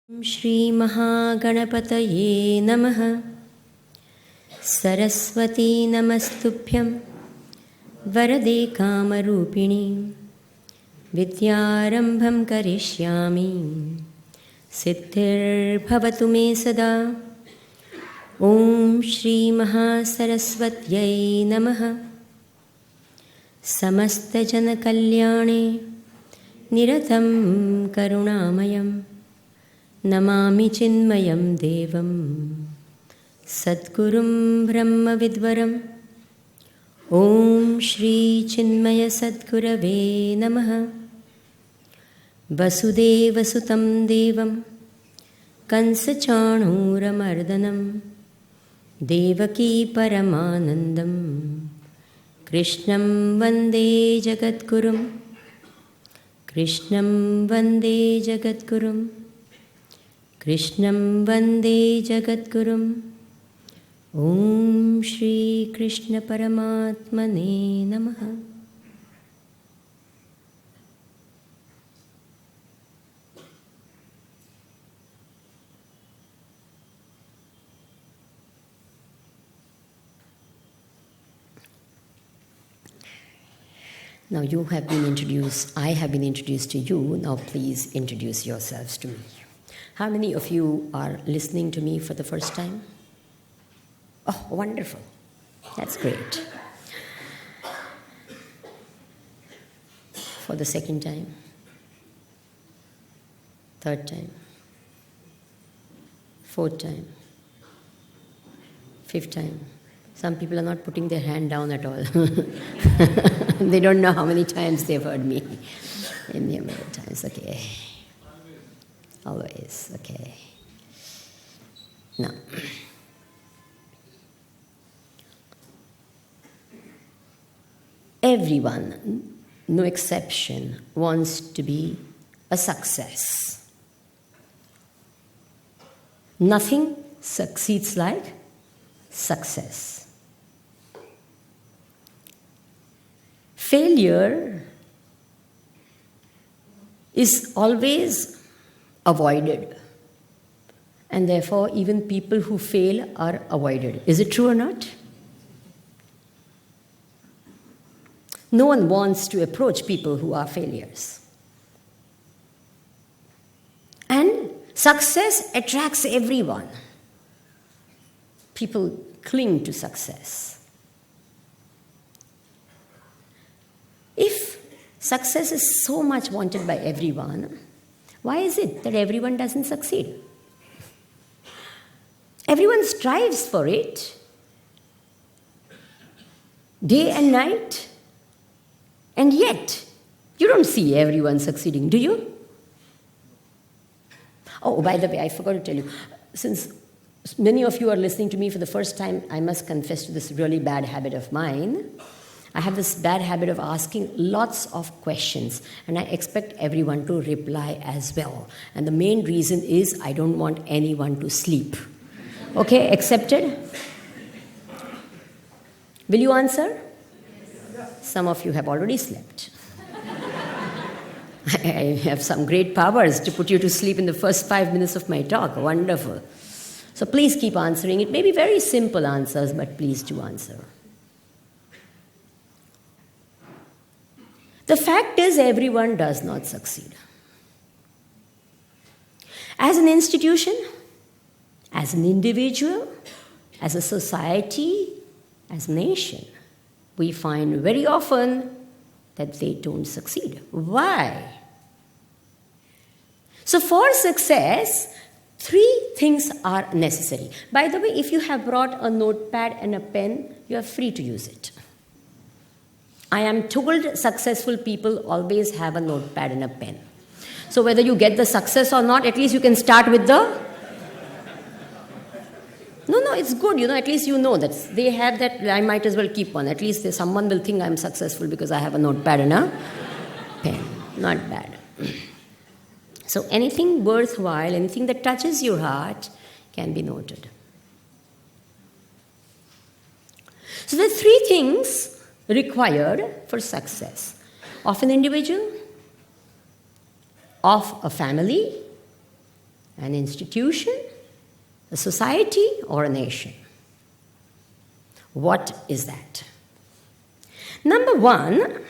Shri Mahagणपतये Namaha Saraswati Namastubhyam Varade Kamarupini Vidyarambham Karishyami Siddhir Bhavatu Me Sada Om Shri Mahasaraswatyai Namaha Samasta Jana Kalyane Niratam Karunamayam Namami Chinmayam Devam Sadgurum Brahma Vidvaram Om Shri Chinmaya Sadgurave Namaha Vasudeva Sutam Devam Kansachanuramardanam Devaki Paramanandam Krishnam Vande Jagadgurum Krishnam Vande Jagadgurum Krishnam Vande Jagadgurum Om Shri Krishna Paramatmane Namaha. Now you have been introduced, I have been introduced to you, now please introduce yourselves to me. How many of you are listening to me for the first time? Oh, wonderful. That's great. For the second time? Third time? Fourth time? Fifth time? Some people are not putting their hand down at all. They don't know how many times they've heard me. In the amount of times, okay. Always, okay. Now, everyone, no exception, wants to be a success. Nothing succeeds like success. Failure is always avoided, and therefore even people who fail are avoided. Is it true or not? No one wants to approach people who are failures. And success attracts everyone. People cling to success. If success is so much wanted by everyone, why is it that everyone doesn't succeed? Everyone strives for it, day and night, and yet you don't see everyone succeeding, do you? Oh, by the way, I forgot to tell you, since many of you are listening to me for the first time, I must confess to this really bad habit of mine. I have this bad habit of asking lots of questions, and I expect everyone to reply as well. And the main reason is I don't want anyone to sleep. Okay, accepted? Will you answer? Some of you have already slept. I have some great powers to put you to sleep in the first 5 minutes of my talk. Wonderful. So please keep answering. It may be very simple answers, but please do answer. The fact is, everyone does not succeed. As an institution, as an individual, as a society, as a nation, we find very often that they don't succeed. Why? So for success, 3 things are necessary. By the way, if you have brought a notepad and a pen, you are free to use it. I am told successful people always have a notepad and a pen. So whether you get the success or not, at least you can start with the... No, it's good, at least you know that they have that, I might as well keep one. At least someone will think I'm successful because I have a notepad and a pen. Not bad. So anything worthwhile, anything that touches your heart can be noted. So there are 3 things required for success of an individual, of a family, An institution, a society, or a nation? What is that? Number one,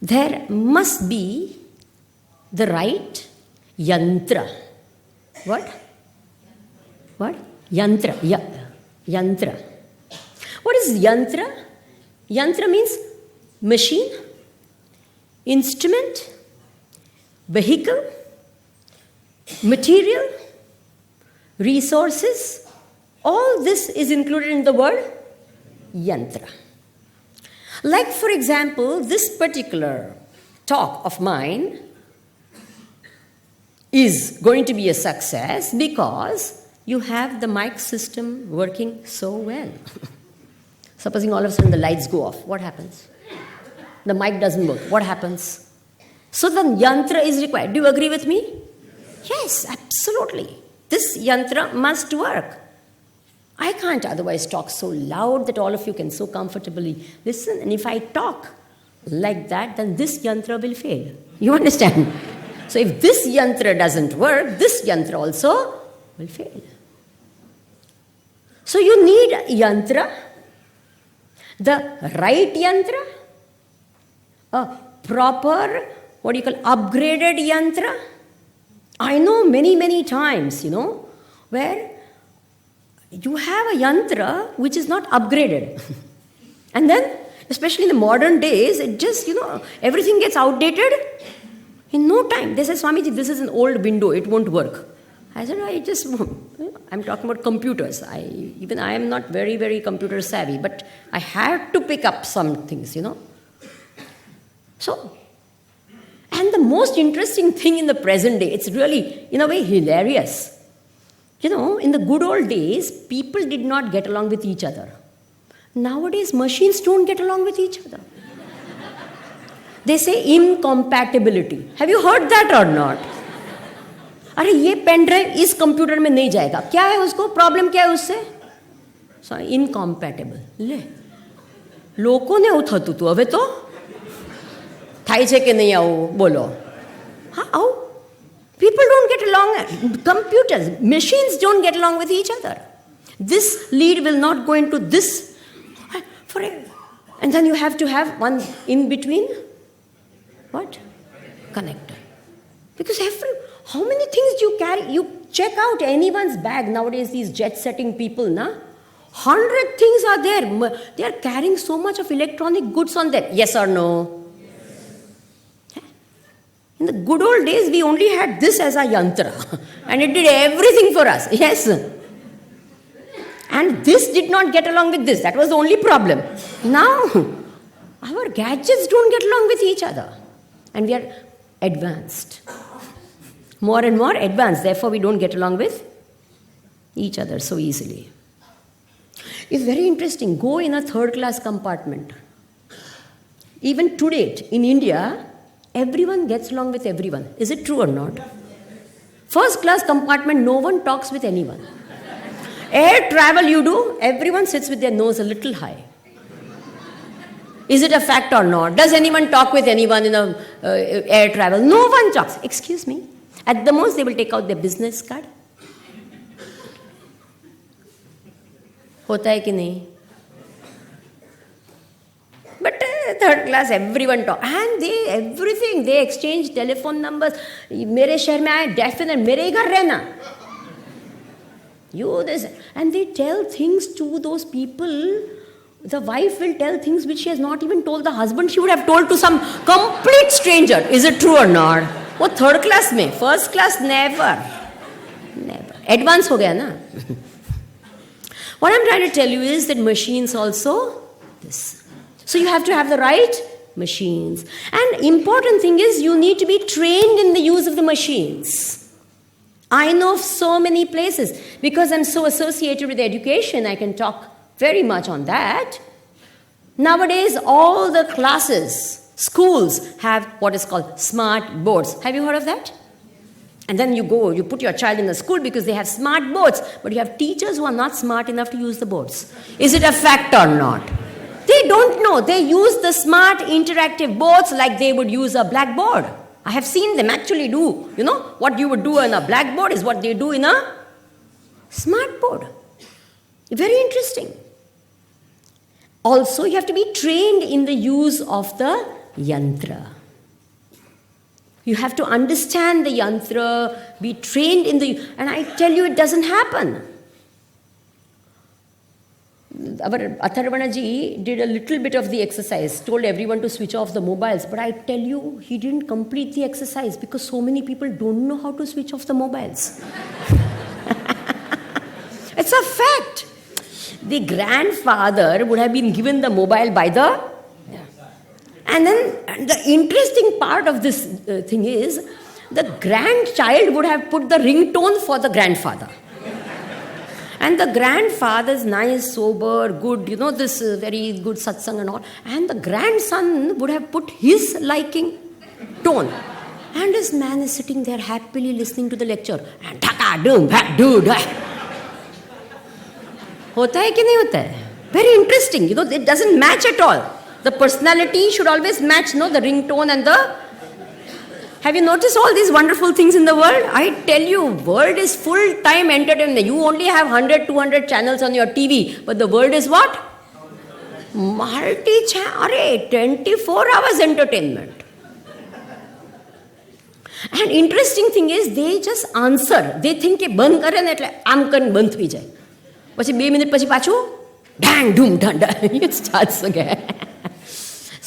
there must be the right yantra. What? What? Yantra. Yantra. What is yantra? Yantra means machine, instrument, vehicle, material, resources. All this is included in the word yantra. Like, for example, this particular talk of mine is going to be a success because you have the mic system working so well. Supposing all of a sudden the lights go off, what happens? The mic doesn't work, what happens? So the yantra is required. Do you agree with me? Yes, absolutely. This yantra must work. I can't otherwise talk so loud that all of you can so comfortably listen. And if I talk like that, then this yantra will fail. You understand? So if this yantra doesn't work, this yantra also will fail. So you need yantra, the right yantra, a proper, upgraded yantra. I know many times, where you have a yantra which is not upgraded. And then, especially in the modern days, it just, everything gets outdated in no time. They say, Swamiji, this is an old window, it won't work. I said, I'm talking about computers. I am not very computer savvy, but I had to pick up some things, So, and the most interesting thing in the present day, it's really, in a way, hilarious. In the good old days, people did not get along with each other. Nowadays, machines don't get along with each other. They say incompatibility. Have you heard that or not? अरे ये pen drive इस computer में नहीं जाएगा, क्या है उसको, problem क्या है उससे? इनकॉम्पैटिबल. ले લોકોને એવું થતું હતું, હવે તો થાય છે કે નહીં આવું? બોલો. હા, આવું. People don't get along. Computers, machines don't get along with each other. This lead will not go into this. And then you have to have one in between. What? Connector. Because how many things do you carry? You check out anyone's bag nowadays, these jet-setting people, 100 things are there. They are carrying so much of electronic goods on them. Yes or no? In the good old days, we only had this as a yantra. And it did everything for us. Yes. And this did not get along with this. That was the only problem. Now, our gadgets don't get along with each other. And we are advanced. More and more advanced. Therefore, we don't get along with each other so easily. It's very interesting. Go in a third-class compartment. Even to date, in India, everyone gets along with everyone. Is it true or not? First-class compartment, no one talks with anyone. Air travel you do, everyone sits with their nose a little high. Is it a fact or not? Does anyone talk with anyone in air travel? No one talks. Excuse me. At the most, they will take out their business card. होता है कि नहीं? But third class, everyone talk. And they exchange telephone numbers. मेरे शहर में आए, definite, मेरे ही घर रहना. You this. And they tell things to those people. The wife will tell things which she has not even told the husband. She would have told to some complete stranger. Is it true or not? वो third class में, first class never. Advance हो गया ना? What I'm trying to tell you is that machines also this. So you have to have the right machines. And important thing is you need to be trained in the use of the machines. I know of so many places. Because I'm so associated with education, I can talk very much on that. Nowadays, all the classes, schools have what is called smart boards. Have you heard of that? And then you put your child in the school because they have smart boards. But you have teachers who are not smart enough to use the boards. Is it a fact or not? They don't know. They use the smart interactive boards like they would use a blackboard. I have seen them actually do, what you would do on a blackboard is what they do in a smart board. Very interesting. Also, you have to be trained in the use of the yantra. You have to understand the yantra, be trained in the... And I tell you, it doesn't happen. Our Atharvanaji did a little bit of the exercise, told everyone to switch off the mobiles. But I tell you, he didn't complete the exercise because so many people don't know how to switch off the mobiles. It's a fact. The grandfather would have been given the mobile by the... And then the interesting part of this thing is, the grandchild would have put the ringtone for the grandfather. And the grandfather's nice, sober, good, this very good satsang and all. And the grandson would have put his liking tone. And this man is sitting there happily listening to the lecture. And dude. Hota hai ki nahi hota hai? Very interesting. It doesn't match at all. The personality should always match, the ringtone and the... Have you noticed all these wonderful things in the world? I tell you, world is full-time entertainment. You only have 100, 200 channels on your TV. But the world is what? Multi-channel, 24 hours entertainment. And interesting thing is, they just answer. They think કે બંધ કરે ને એટલે આમ કરીને બંધ થઈ જાય. પછી 2 મિનિટ પછી પાછું ઢાંગ ઢૂમ ઢાંડા. It starts again.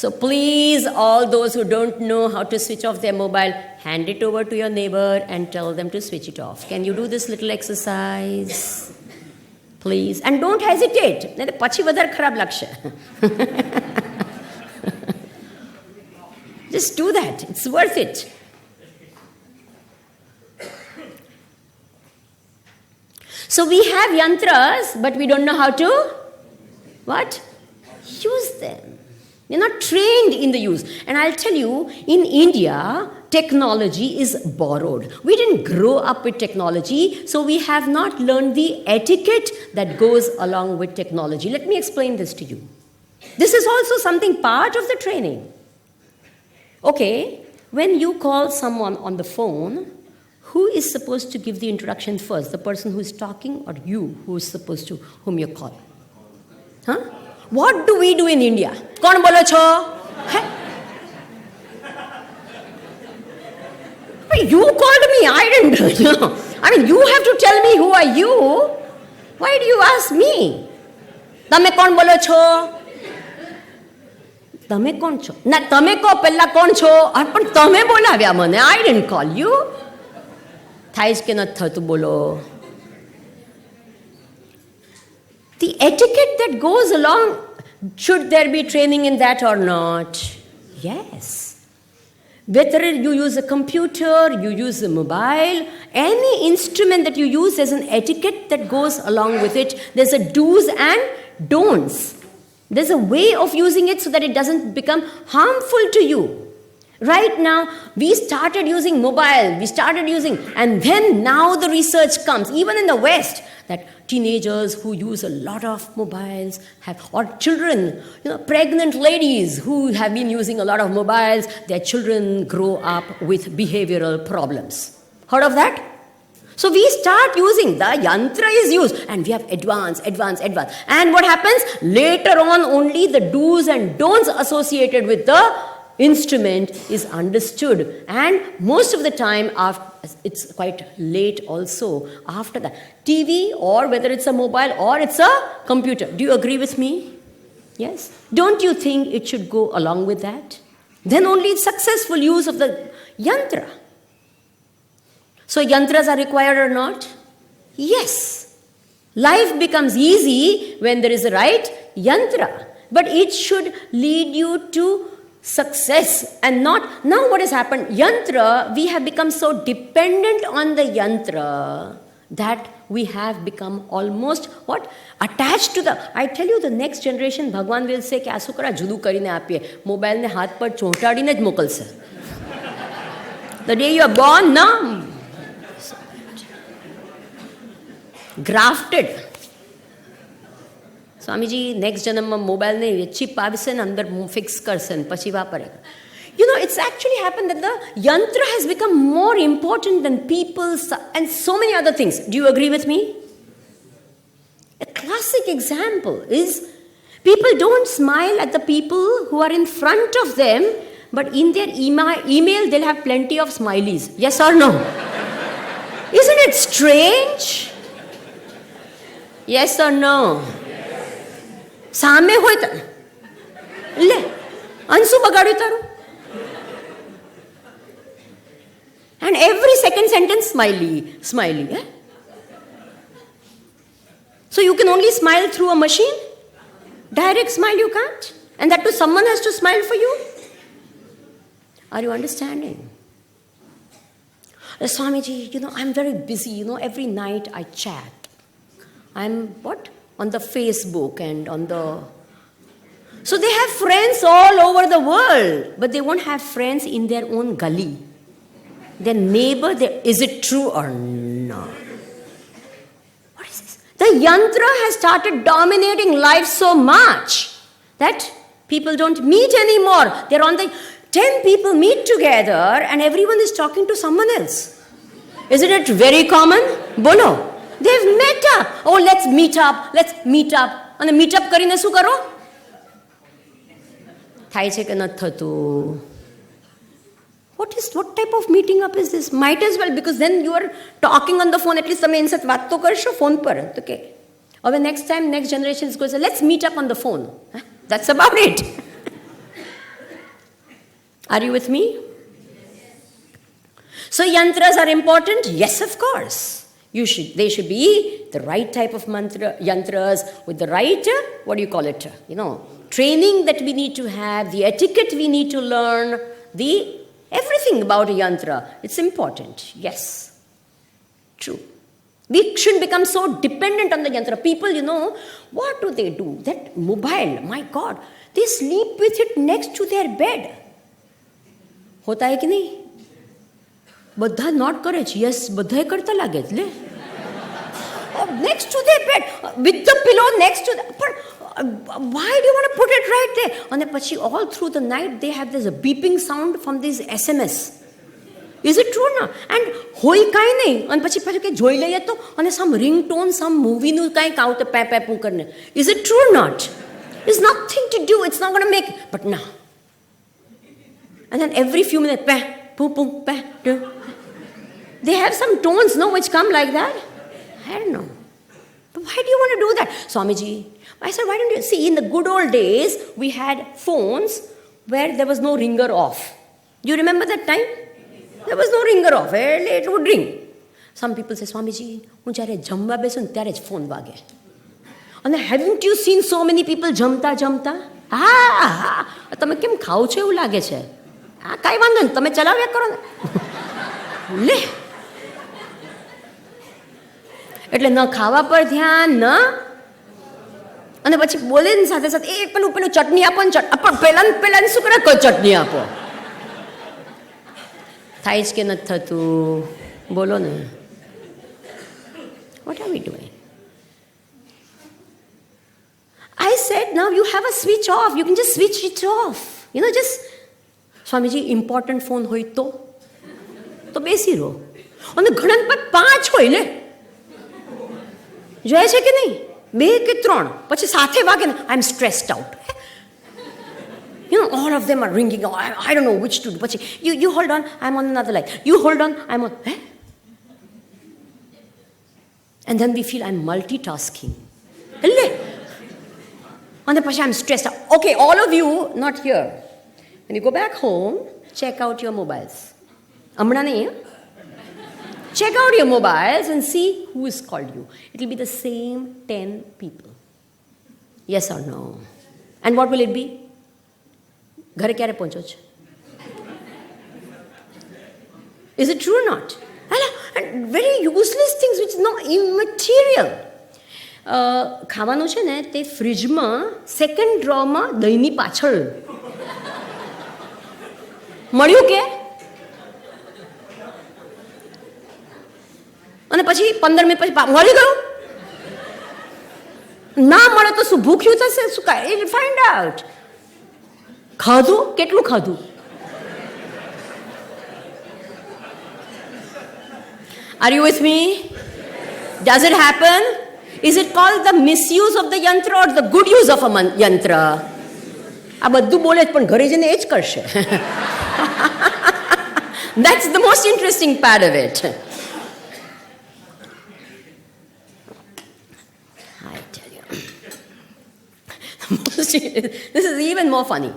So please, all those who don't know how to switch off their mobile, hand it over to your neighbor and tell them to switch it off. Can you do this little exercise? Please. And don't hesitate. પછી વધારે ખરાબ લાગશે. Just do that. It's worth it. So we have yantras, but we don't know how to, use them. They're not trained in the use. And I'll tell you, in India, technology is borrowed. We didn't grow up with technology, so we have not learned the etiquette that goes along with technology. Let me explain this to you. This is also something part of the training. Okay, when you call someone on the phone, who is supposed to give the introduction first? The person who is talking or you whom you call? Huh? What do we do in India? Kaun bolo cho? You called me, I didn't. You have to tell me who are you. Why do you ask me? Tame kaun bolo cho? Tame kaun cho? Na tame ko pella kaun cho? But tame bolavya mane. I didn't call you. Thais ke not thatu bolo. The etiquette that goes along, should there be training in that or not? Yes. Whether you use a computer, you use a mobile, any instrument that you use, there's an etiquette that goes along with it. There's a do's and don'ts. There's a way of using it so that it doesn't become harmful to you. Right now, we started using mobile, and then now the research comes, even in the West, that teenagers who use a lot of mobiles or children, pregnant ladies who have been using a lot of mobiles, their children grow up with behavioral problems. Heard of that? So we start using, the yantra is used, and we have advanced. And what happens? Later on, only the do's and don'ts associated with the instrument is understood, and most of the time it's quite late also after that. TV, or whether it's a mobile or it's a computer. Do you agree with me? Yes? Don't you think it should go along with that? Then only successful use of the yantra. So yantras are required or not? Yes. Life becomes easy when there is a right yantra, but it should lead you to success and not... Now what has happened? Yantra, we have become so dependent on the yantra that we have become almost, attached to the... I tell you, the next generation, Bhagwan will say, કે આ શું કરા જુદું કરીને આપીએ, મોબાઈલને હાથ પર ચોંટાડીને જ મોકલશે. The day you are born, no? Grafted. Swamiji next જન્મમાં મોબાઈલને ચિપ આવશે ને અંદર ફિક્સ કરશે ને પછી વાપરે. It's actually happened that the yantra has become more important than people and so many other things. Do you agree with me? A classic example is people don't smile at the people who are in front of them, but in their email they'll have plenty of smileys. Yes or no? Isn't it strange? Yes or no? સામે હોય તો લે અંશુ બગાડ્યું તારું. And every second sentence, smiley. Eh? So you can only smile through a machine? Direct smile you can't? And that too someone has to smile for you? Are you understanding? Swamiji, I'm very busy. Every night I chat. I'm on the Facebook and on the... So they have friends all over the world, but they won't have friends in their own gully. Their neighbor, is it true or not? What is this? The yantra has started dominating life so much that people don't meet anymore. They're on the 10 people meet together and everyone is talking to someone else. Isn't it very common? Bolo. They've met up. Oh, let's meet up. And meet up કરીને શું કરો? થાય છે કે નથી થતું? What type of meeting up is this? Might as well, because then you are talking on the phone. At least તમે એની સાથે વાત તો કરશો phone પર. Okay. Or next time, next generation is going to say, let's meet up on the phone. That's about it. Are you with me? So yantras are important? Yes, of course. They should be the right type of yantras with the right, training that we need to have, the etiquette we need to learn, everything about a yantra. It's important. Yes. True. We shouldn't become so dependent on the yantra. People, what do? That mobile, my God, they sleep with it next to their bed. होता है कि नहीं? બધા not કરે છે. Yes, બધાએ કરતા લાગે છે. લે next to their bed with the pillow next to but why do you want to put it right there? And પછી all through the night they have this beeping sound from these SMS. Is it true or not? And હોય કાંઈ નહીં અને પછી કે જોઈ લઈએ તો અને some ringtone, some movieનું કાંઈક આવતું પે પે પૂ કરીને. Is it true or not? It's nothing to do. It's not going to make. But now. And then every few minutes, peh, poo, poo, peh, do. They have some tones, no, which come like that. I don't know. But why do you want to do that? Swamiji, I said, why don't you... See, in the good old days, we had phones where there was no ringer off. Do you remember that time? There was no ringer off. It would ring. Some people say, Swamiji, હું જ્યારે જમવા બેસું ત્યારે જ phone વાગે. And haven't you seen so many people જમતા? તમે કેમ ખાઓ છો એવું લાગે છે? કાંઈ વાંધો નહીં, તમે ચલાવ્યા કરો ને. લે એટલે ન ખાવા પર ધ્યાન ન અને પછી બોલે ને સાથે સાથે એ પેલું ચટણી આપો ને પેલા શું કરે? કોઈ ચટણી આપો. થાય જ કે નથી થતું? બોલો ને. What are we doing? I said, now you have a switch off. You can just switch it off. Just Swamiji, important phone હોય તો બેસી રહો. અને ઘણા પર 5 હોય લે. જોયે છે કે નહીં? 2 કે 3 પછી સાથે વાગે ને. I'm stressed out. All of them are ringing. I don't know which to do. પછી you hold on, I'm on another line. You hold on, I'm on. And then we feel I'm multitasking. લે અને પછી I'm stressed out. Okay, all of you not here. When you go back home, check out your mobiles. Amna nahi hai? Check out your mobiles and see who has called you. It will be the same 10 people. Yes or no? And what will it be? ઘરે ક્યારે પહોંચો છો? Is it true or not? And very useless things which is not immaterial. ખાવાનું છે ને તે ફ્રીજમાં second ડ્રોમાં દહીંની પાછળ મળ્યું કે અને પછી 15 મિનિટ પછી મળી ગયું. ના મળે તો શું ભૂખ્યું થશે? શું કાંઈ? Find out. ખાધું કેટલું ખાધું? Are you with me? Does it happen? Is it called the misuse of the yantra or the good use of a yantra? આ બધું બોલે પણ ઘરે જઈને એ જ કરશે. That's the most interesting part of it. I tell you. This is even more funny.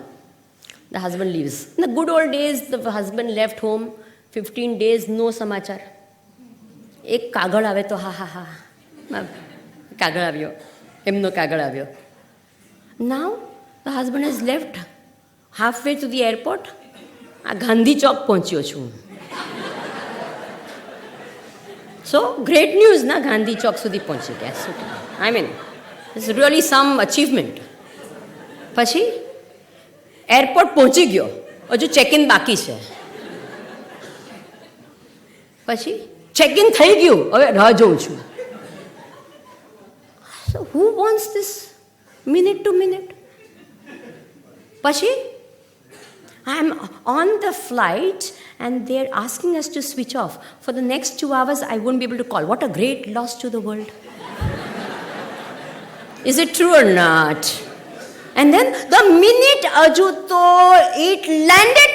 The husband leaves. In the good old days, the husband left home, 15 days, no samachar. એક કાગળ આવે તો હા હા હા કાગળ આવ્યો, એમનો કાગળ આવ્યો. Now the husband has left halfway to the airport. આ ગાંધી ચોક પહોંચ્યો છું. So great news ના, ગાંધી ચોક સુધી પહોંચી ગયા. I mean, it's really some achievement. પછી એરપોર્ટ પહોંચી ગયો, હજુ ચેક ઇન બાકી છે. પછી ચેક ઇન થઈ ગયું, હવે રાહ જોઉં છું. So who wants this minute to minute? Pashi, I'm on the flight and they're asking us to switch off. For the next 2 hours, I won't be able to call. What a great loss to the world. Is it true or not? And then the minute ajuto it landed,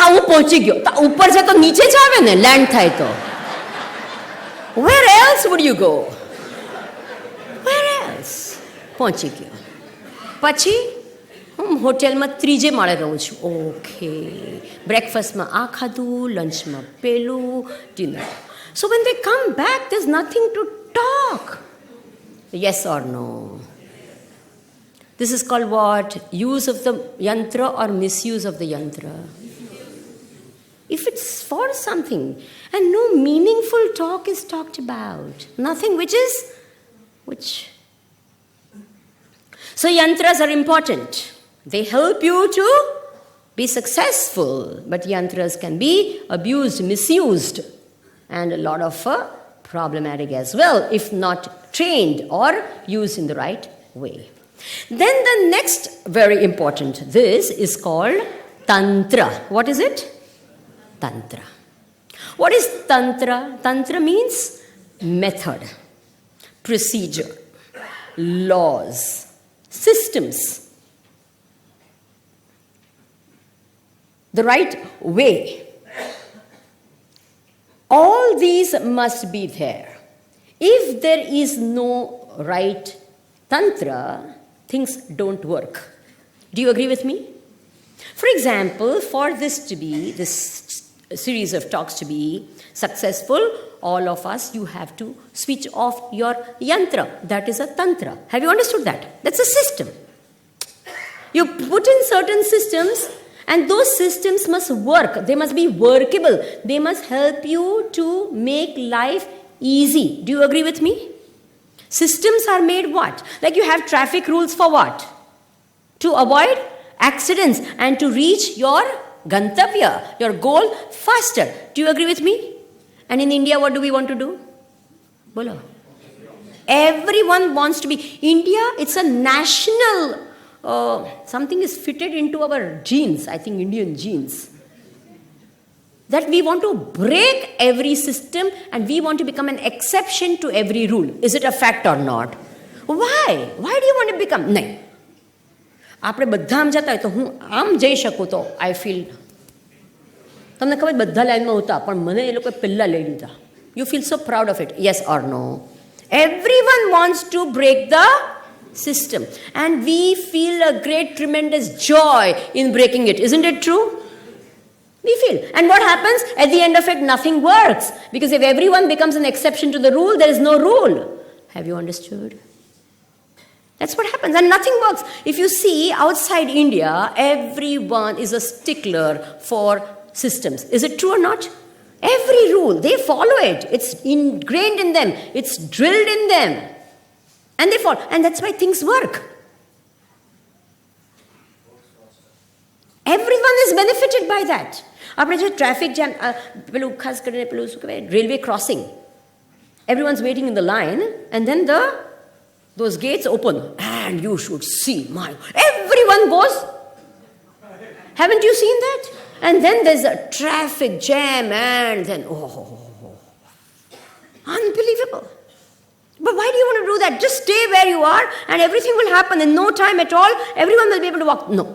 હું પહોંચી ગયો. ઉપર છે તો નીચે જ આવે ને, લેન્ડ થાય તો. Where else would you go? Where else? પહોંચી ગયો. પછી હું હોટેલમાં ત્રીજે માળે રહું છું. ઓકે, બ્રેકફાસ્ટમાં આ ખાધું, લંચમાં પેલું, dinner. So when they come back, there's nothing to talk. Yes or no? This is called what? Use of the yantra or misuse of the yantra? If it's for something and no meaningful talk is talked about, nothing which. So yantras are important. They help you to be successful, but yantras can be abused, misused, and a lot of problematic as well if not trained or used in the right way. Then the next very important, this is called Tantra. What is it? Tantra. What is Tantra? Tantra means method, procedure, laws, systems, the right way. All these must be there. If there is no right Tantra, things don't work. Do you agree with me? For example, for this series of talks to be successful, all of us, you have to switch off your yantra. That is a tantra. Have you understood that? That's a system. You put in certain systems, and those systems must work. They must be workable. They must help you to make life easy. Do you agree with me? Systems are made what? Like you have traffic rules for what? To avoid accidents and to reach your gantavya, your goal, faster. Do you agree with me? And in India, what do we want to do? Bolo. Everyone wants to be. India, it's a national, something is fitted into our genes, I think Indian genes. That we want to break every system and we want to become an exception to every rule. Is it a fact or not? Why? Why do you want to become? No. આપણે બધા આમ જતા હોય તો હું આમ જઈ શકું તો આઈ ફીલ, તમને ખબર બધા લાઈનમાં હોતા પણ મને એ લોકોએ પહેલાં લઈ લીધા. You feel so proud of it. Yes or no? Everyone wants to break the system and we feel a great tremendous joy in breaking it. Isn't it true? We feel. And what happens? At the end of it, nothing works. Because if everyone becomes an exception to the rule, there is no rule. Have you understood? That's what happens. And nothing works. If you see outside India, everyone is a stickler for systems. Is it true or not? Every rule, they follow it. It's ingrained in them. It's drilled in them. And they follow. And that's why things work. Everyone is benefited by that. આપણે જો traffic jam, પેલું ખાસ કરીને પેલું શું કહેવાય, railway crossing, everyone's waiting in the line and then those gates open and you should see, everyone goes. Haven't you seen that? And then there's a traffic jam and then Unbelievable. But why do you want to do that? Just stay where you are and everything will happen in no time at all. Everyone will be able to walk. No.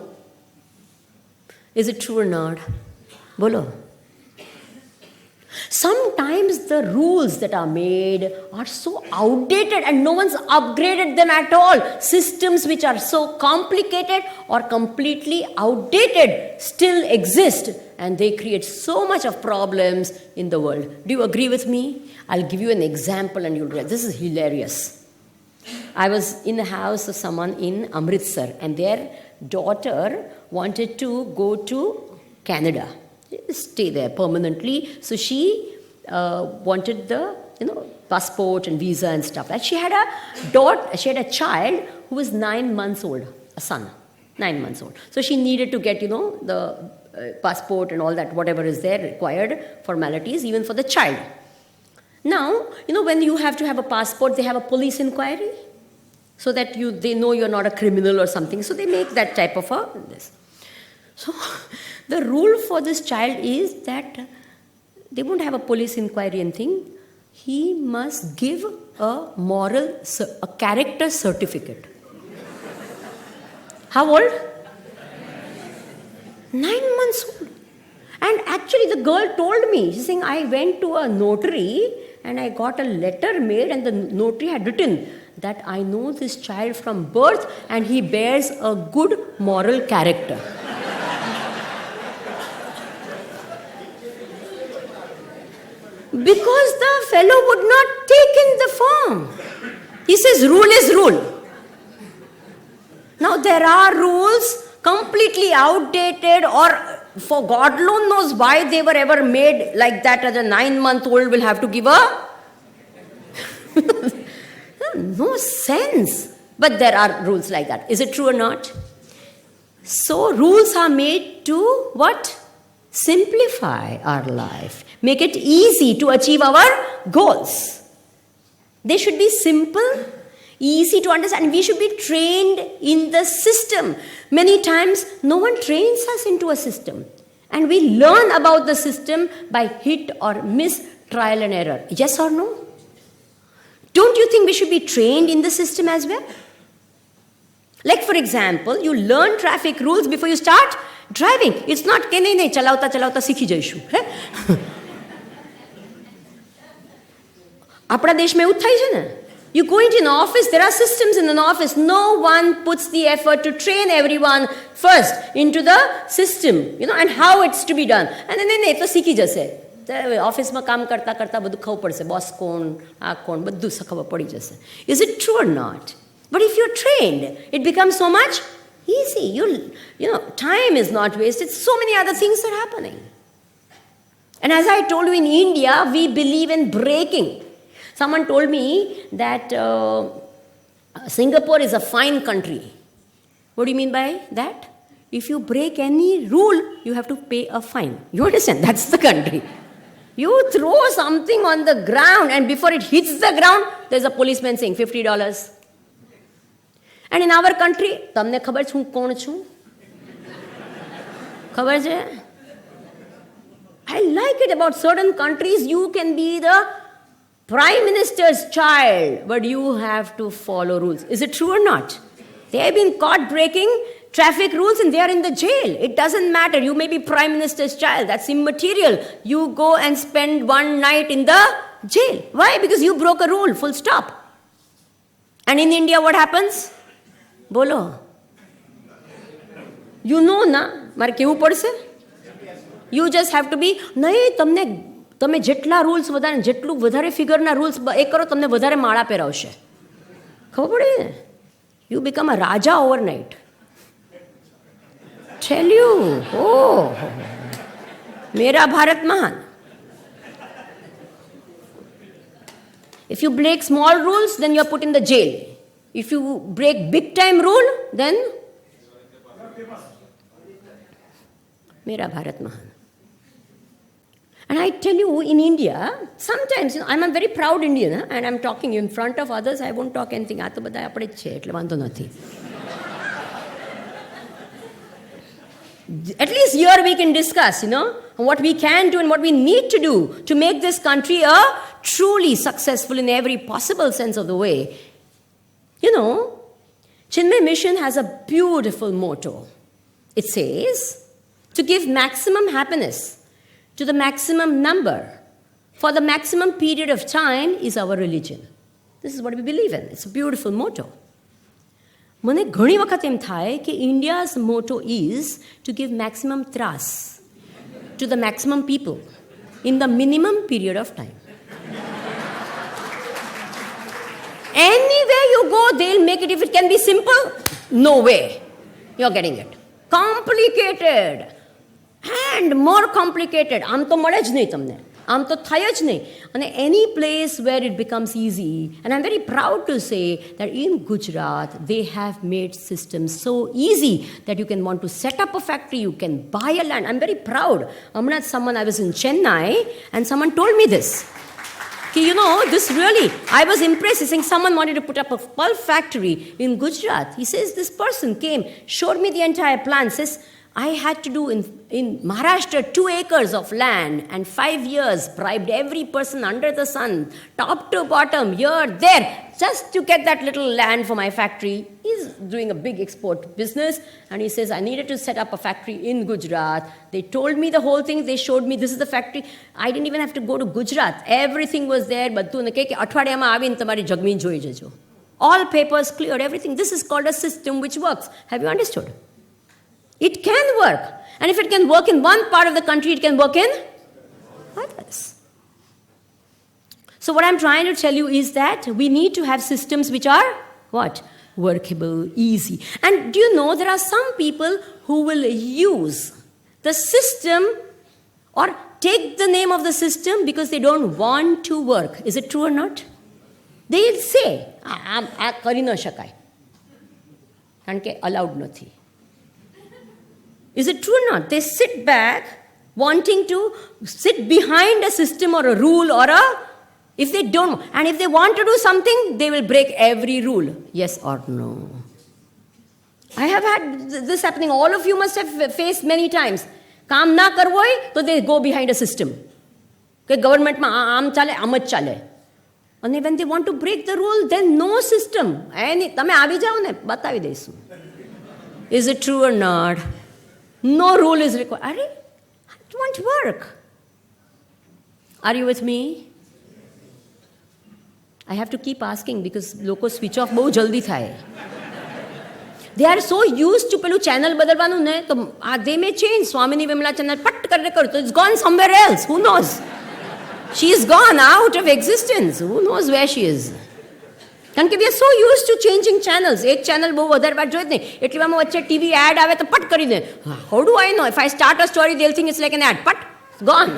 Is it true or not? Bolo. Sometimes the rules that are made are so outdated and no one's upgraded them at all. Systems which are so complicated or completely outdated still exist and they create so much of problems in the world. Do you agree with me? I'll give you an example and you'll realize this is hilarious. I was in the house of someone in Amritsar and their daughter wanted to go to Canada. Stay there permanently. So she wanted the passport and visa and stuff. And she had a child who was 9 months old, a son, 9 months old. So she needed to get the passport and all that, whatever is there required formalities, even for the child. Now when you have to have a passport, they have a police inquiry, so that they know you're not a criminal or something. So they make that type of this. So the rule for this child is that they won't have a police inquiry and thing. He must give a character certificate. How old? 9 months old. And actually the girl told me, she's saying, I went to a notary and I got a letter made and the notary had written that I know this child from birth and he bears a good moral character. Because the fellow would not take in the form. He says rule is rule. Now there are rules completely outdated or for God alone knows why they were ever made like that as a 9-month-old will have to give a... No sense. But there are rules like that. Is it true or not? So rules are made to what? Simplify our life. Make it easy to achieve our goals. They should be simple, easy to understand. We should be trained in the system. Many times, no one trains us into a system. And we learn about the system by hit or miss, trial and error. Yes or no? Don't you think we should be trained in the system as well? Like for example, you learn traffic rules before you start driving. It's not ke nahi chalauta sikhi jaishu. Apna desh mein એવું થાય છે ને. You go into an office, there are systems in an office. No one puts the effort to train everyone first into the system, and how it's to be done. And then તો શીખી જશે. ઓફિસમાં કામ કરતા કરતા બધું ખબર પડશે. બોસ કોણ, આ કોણ, બધું ખબર પડી જશે. Is it true or not? But if you're trained, it becomes so much easy. Time is not wasted. So many other things are happening. And as I told you, in India, we believe in breaking. Someone told me that Singapore is a fine country. What do you mean by that? If you break any rule, you have to pay a fine. You understand? That's the country. You throw something on the ground and before it hits the ground, there's a policeman saying $50. And in our country, તમને ખબર છે હું કોણ છું? ખબર છે? I like it about certain countries. You can be the Prime Minister's child, but you have to follow rules. Is it true or not? They have been caught breaking traffic rules and they are in the jail. It doesn't matter. You may be Prime Minister's child. That's immaterial. You go and spend one night in the jail. Why? Because you broke a rule. Full stop. And in India, what happens? Bolo. You know na? મારે કેવું પડશે? You just have to be, નહીં તમે જેટલા rules વધારે જેટલું વધારે ફિગરના rules એ કરો તમને વધારે માળા પહેરાવશે. ખબર પડી ને? You become a raja overnight. Tell you. Oh. मेरा भारत महान. If you break small rules, then you are put in the jail. If you break big time rule, then मेरा भारत महान. And I tell you, in India, sometimes, I'm a very proud Indian, and I'm talking in front of others, I won't talk anything. આ તો બધા આપણે જ છે, એટલે વાંધો નથી. At least here we can discuss, what we can do and what we need to do to make this country a truly successful in every possible sense of the way. You know, Chinmaya Mission has a beautiful motto. It says, to give maximum happiness to the maximum number for the maximum period of time is our religion. This is what we believe in. It's a beautiful motto. મને ઘણી વખત એમ થાય કે India's motto is to give maximum tras to the maximum people in the minimum period of time. Anywhere you go, they'll make it. If it can be simple, no way. You're getting it. Complicated. And more complicated. આમ તો મળે જ નહીં તમને. આમ તો થાય જ નહીં. અને any place where it becomes easy, and I'm very proud to say that in Gujarat, they have made systems so easy that you can want to set up a factory, you can buy a land. I'm very proud. I was in Chennai, and someone told me this. You know, this really, I was impressed. He's saying someone wanted to put up a pulp factory in Gujarat. He says this person came, showed me the entire plan, says, I had to do in Maharashtra 2 acres of land and 5 years, bribed every person under the sun, top to bottom, here, there, just to get that little land for my factory. He's doing a big export business, and he says, I needed to set up a factory in Gujarat. They told me the whole thing, they showed me this is the factory. I didn't even have to go to Gujarat. Everything was there, all papers cleared, everything. This is called a system which works. Have you understood? It can work. And if it can work in one part of the country, it can work in others. So what I'm trying to tell you is that we need to have systems which are, what? Workable, easy. And do you know, there are some people who will use the system or take the name of the system because they don't want to work. Is it true or not? They'll say, આ કરી ન શકાય કારણ કે allowed નથી. Is it true or not? They sit back wanting to sit behind a system or a rule or if they don't, and if they want to do something, they will break every rule. Yes or no? I have had this happening. All of you must have faced many times. કામ ના કરવું હોય તો they go behind a system. કે ગવર્મેન્ટમાં આમ ચાલે, આમ જ ચાલે. And when they want to break the rule, then no system. તમે આવી જાઓ ને, બતાવી દઈશું. Is it true or not? No rule is required. It won't work. Are you with me? I have to keep asking because loko switch off બહુ જલ્દી થાય. They are so used to પેલું channel બદલવાનું ને તો they may change. Swamini Vimalananda પટ કરીને કરું તો it's gone somewhere else. Who knows? She is gone out of existence. Who knows where she is? કારણ કે we are so used to changing channels. એક channel બહુ વધારે વાર જોઈ જ નહીં. એટલીમાં વચ્ચે TV ad આવે તો પટ કરી દે. How do I know? If I start a story, they'll think it's like an ad. Put, it's gone.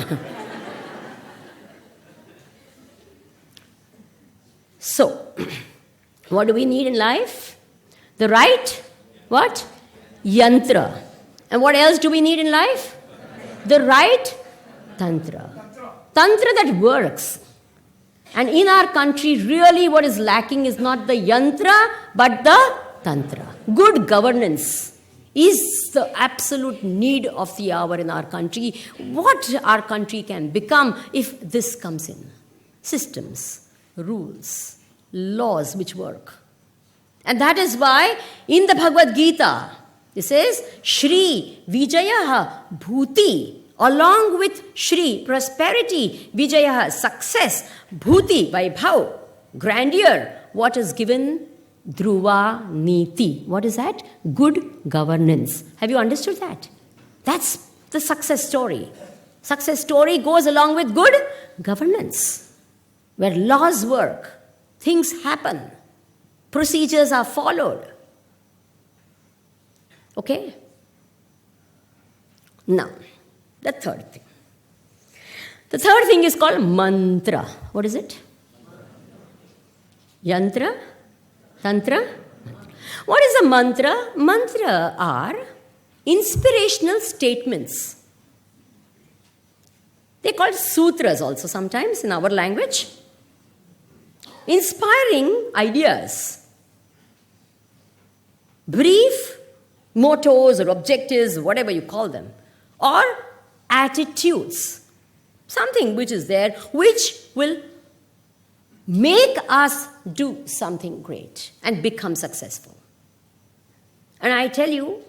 So, what do we need in life? The right, what? Yantra. And what else do we need in life? The right Tantra. Tantra that works. And in our country, really what is lacking is not the yantra, but the tantra. Good governance is the absolute need of the hour in our country. What our country can become if this comes in. Systems, rules, laws which work. And that is why in the Bhagavad Geeta, it says, Shri Vijayaha Bhuti. Along with Shri, prosperity, Vijayaha, success, Bhuti, Vaibhav, grandeur, what is given? Dhruva Niti. What is that? Good governance. Have you understood that? That's the success story. Success story goes along with good governance, where laws work, things happen, procedures are followed. Okay? Now, the third thing. The third thing is called mantra. What is it? Yantra? Tantra? What is a mantra? Mantra are inspirational statements. They're called sutras also sometimes in our language. Inspiring ideas. Brief mottos or objectives, whatever you call them. Or attitudes, something which is there, which will make us do something great and become successful. And I tell you,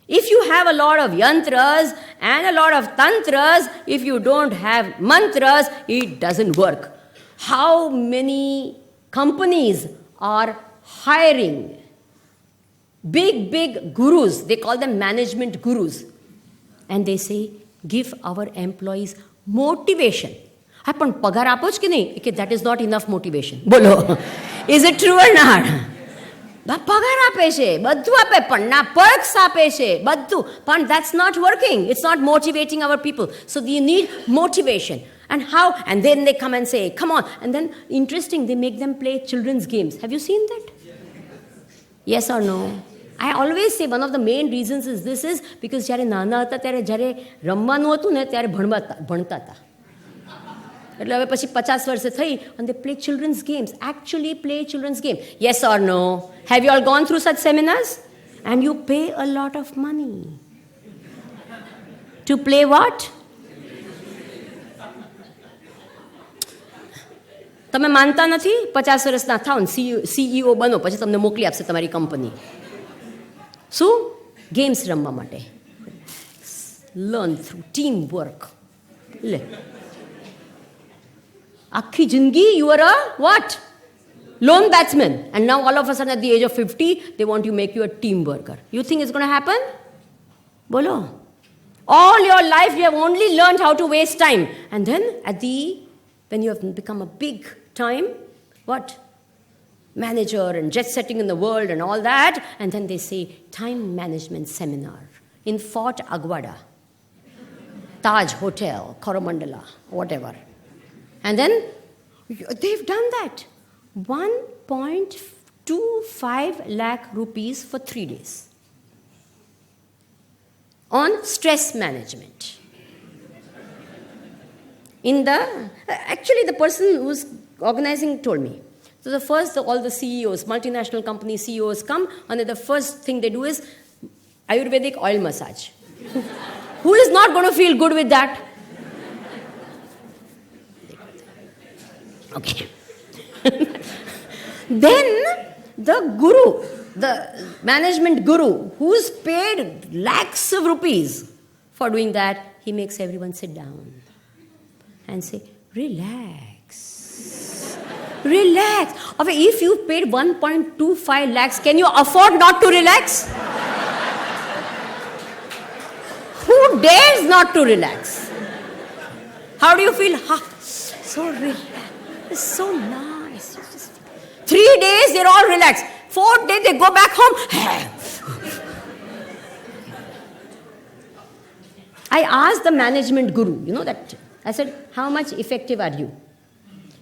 if you have a lot of yantras and a lot of tantras, if you don't have mantras, it doesn't work. How many companies are hiring big gurus? They call them management gurus. And they say, give our employees motivation. પણ પગાર આપો જ કે નહીં? કે that is not enough motivation. બોલો, is it true or not? પગાર આપે છે, બધું આપે, પણ ના perks આપે છે, બધું. પણ that's not working. It's not motivating our people. So you need motivation. And how? And then they come and say, come on. And then, interesting, they make them play children's games. Have you seen that? Yes or no? I always say one of the main reasons is this is because જ્યારે નાના હતા ત્યારે જ્યારે રમવાનું હતું ને ત્યારે ભણતા હતા. એટલે હવે પછી 50 વર્ષે થઈ and they play children's games. Actually play children's game. Yes or no? Have you all gone through such seminars? And you pay a lot of money. To play what? તમે માનતા નથી? 50 વર્ષના થાઓ ને CEO બનો, પછી તમને મોકલી આપશે તમારી કંપની. શું? ગેમ્સ રમવા માટે. Learn through teamwork. લે, આખી જિંદગી you are a what? Lone batsman. And now all of a sudden at the age of 50, they want to make you a team worker. You think it's going to happen? Bolo. All your life you have only learned how to waste time. And then when you have become a big time, what? Manager and jet setting in the world and all that. And then they say, time management seminar in Fort Aguada, Taj Hotel, Coromandala, whatever. And then they've done that. 1.25 lakh rupees for 3 days on stress management. Actually, the person who's organizing told me. So all the CEOs, multinational company CEOs come, and the first thing they do is Ayurvedic oil massage. Who is not going to feel good with that? Okay. Then the guru, the management guru, who's paid lakhs of rupees for doing that, he makes everyone sit down and say, relax. Relax. Okay, if you paid 1.25 lakhs, can you afford not to relax? Who dares not to relax? How do you feel? So relaxed. It's so nice. 3 days, they're all relaxed. 4th day, they go back home. I asked the management guru, you know that. I said, how much effective are you?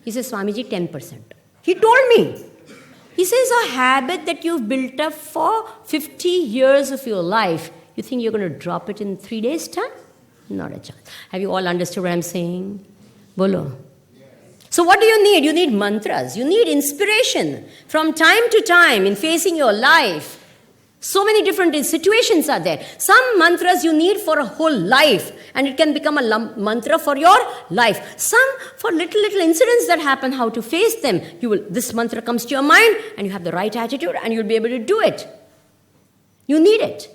He says, Swamiji, 10%. He told me. He says, a habit that you've built up for 50 years of your life, you think you're going to drop it in 3 days' time? Not a chance. Have you all understood what I'm saying? Bolo. So what do you need? You need mantras. You need inspiration from time to time in facing your life. So many different situations are there. Some mantras you need for a whole life, and it can become a mantra for your life. Some for little incidents that happen, how to face them. This mantra comes to your mind, and you have the right attitude, and you'll be able to do it. You need it.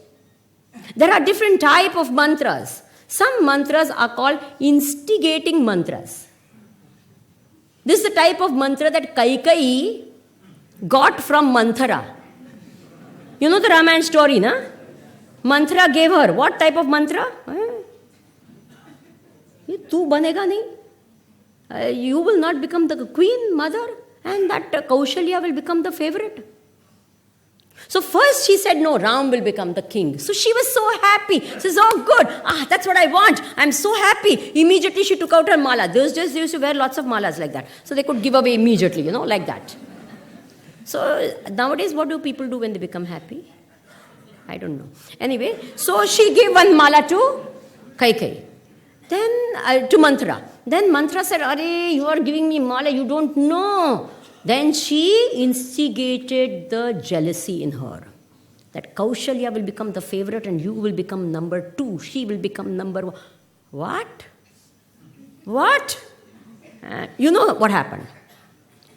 There are different type of mantras. Some mantras are called instigating mantras. This is the type of mantra that Kaikeyi got from Manthara. You know the Ramayana story, na? Manthara gave her what type of mantra? Tu banega nahi. You will not become the queen, mother, and that Kaushalya will become the favorite. So first she said, no, Ram will become the king. So she was so happy. She says, oh good, that's what I want. I'm so happy. Immediately she took out her mala. Those days they used to wear lots of malas like that. So they could give away immediately, like that. So nowadays what do people do when they become happy? I don't know. Anyway, so she gave one mala to Kaikeyi. Then to Manthara. Then Manthara said, Arey, you are giving me mala, you don't know. Then she instigated the jealousy in her. That Kaushalya will become the favorite and you will become number 2. She will become number 1. What? You know what happened?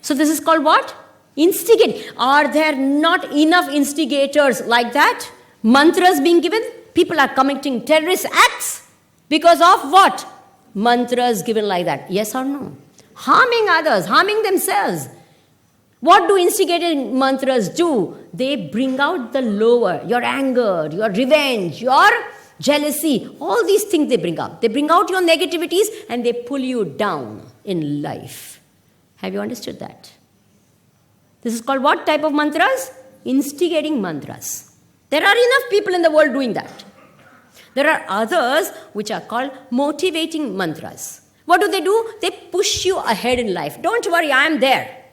So this is called what? Instigate. Are there not enough instigators like that? Mantras being given? People are committing terrorist acts because of what? Mantras given like that. Yes or no? Harming others, harming themselves. What do instigating mantras do? They bring out the lower, your anger, your revenge, your jealousy. All these things they bring up. They bring out your negativities and they pull you down in life. Have you understood that? This is called what type of mantras? Instigating mantras. There are enough people in the world doing that. There are others which are called motivating mantras. What do? They push you ahead in life. Don't worry, I am there.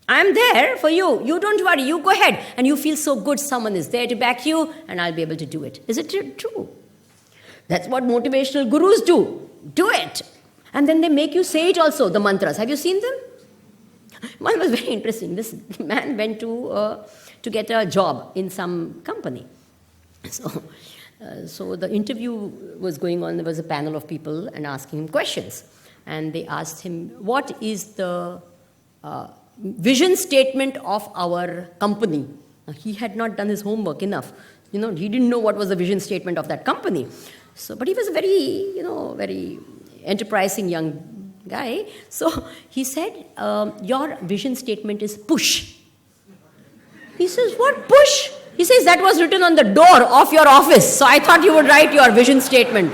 I am there for you. You don't worry, you go ahead. And you feel so good, someone is there to back you and I'll be able to do it. Is it true? That's what motivational gurus do. Do it. And then they make you say it also, the mantras. Have you seen them? One was very interesting. This man went to get a job in some company. So the interview was going on. There was a panel of people and asking him questions. And they asked him, what is the vision statement of our company? Now, he had not done his homework enough. He didn't know what was the vision statement of that company. But he was a very, very enterprising young guy. So he said, your vision statement is push. He says, what push? He says, that was written on the door of your office. So I thought you would write your vision statement.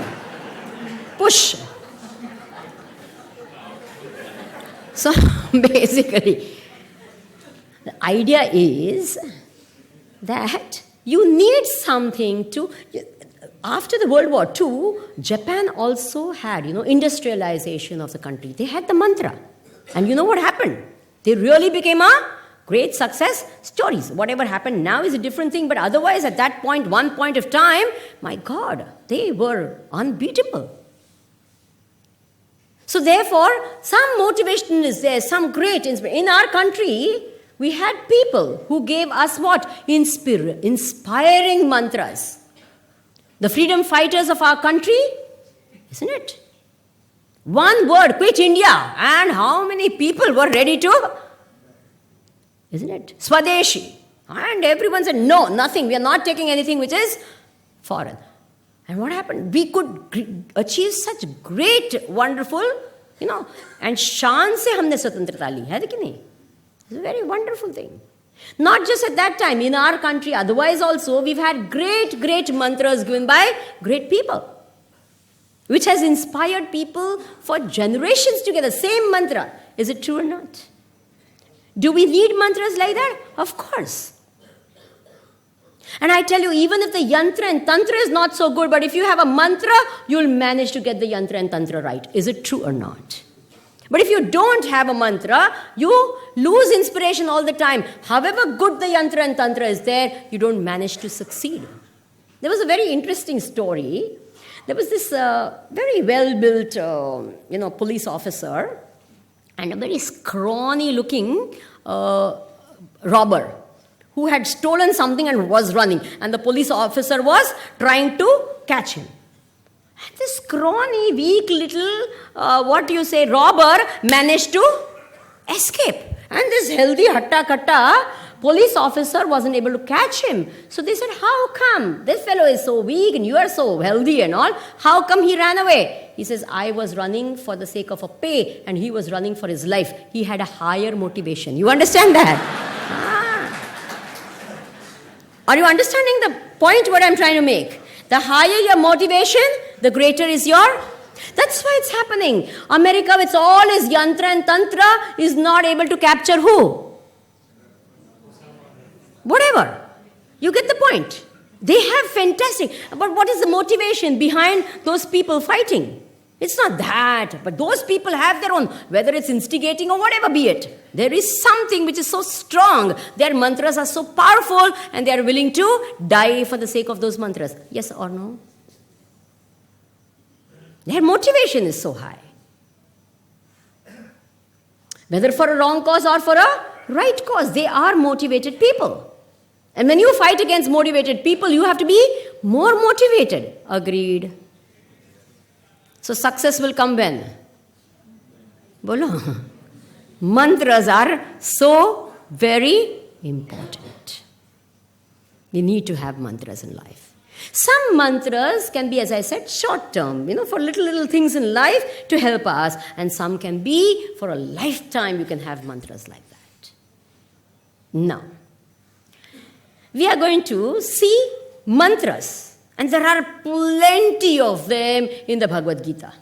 Push. So basically, the idea is that you need something to... After the World War II, Japan also had, industrialization of the country. They had the mantra. And you know what happened? They really became a great success stories. Whatever happened now is a different thing, but otherwise at that point, one point of time, my God, they were unbeatable. So therefore, some motivation is there, some great inspiration. In our country, we had people who gave us what? Inspiring mantras. The freedom fighters of our country, isn't it? One word, quit India. And how many people were ready to? Isn't it? Swadeshi. And everyone said, no, nothing. We are not taking anything which is foreign. And what happened? We could achieve such great, wonderful, and shan se humne swatantrata li. Hai ki nahi? It's a very wonderful thing. Not just at that time, in our country, otherwise also, we've had great, great mantras given by great people, which has inspired people for generations together. Same mantra. Is it true or not? Do we need mantras like that? Of course. And I tell you, even if the Yantra and Tantra is not so good, but if you have a mantra, you'll manage to get the Yantra and Tantra right. Is it true or not? But if you don't have a mantra, you lose inspiration all the time. However good the Yantra and Tantra is there, you don't manage to succeed. There was a very interesting story. There was this very well-built, police officer and a very scrawny-looking robber who had stolen something and was running. And the police officer was trying to catch him. And this scrawny, weak little, robber managed to escape. And this healthy, hatta-katta police officer wasn't able to catch him. So they said, how come? This fellow is so weak and you are so healthy and all. How come he ran away? He says, I was running for the sake of a pay and he was running for his life. He had a higher motivation. You understand that? Are you understanding the point what I'm trying to make? The higher your motivation, the greater is your... That's why it's happening. America, with all its Yantra and Tantra, is not able to capture who? Whatever. You get the point. They have fantastic... But what is the motivation behind those people fighting? It's not that. But those people have their own, whether it's instigating or whatever be it. There is something which is so strong. Their mantras are so powerful and they are willing to die for the sake of those mantras. Yes or no? Their motivation is so high. Whether for a wrong cause or for a right cause, they are motivated people. And when you fight against motivated people, you have to be more motivated. Agreed. So success will come when? Bolo. Mantras are so very important. We need to have mantras in life. Some mantras can be, as I said, short term, for little things in life to help us. And some can be for a lifetime. You can have mantras like that. Now, we are going to see mantras. And there are plenty of them in the Bhagavad Gita.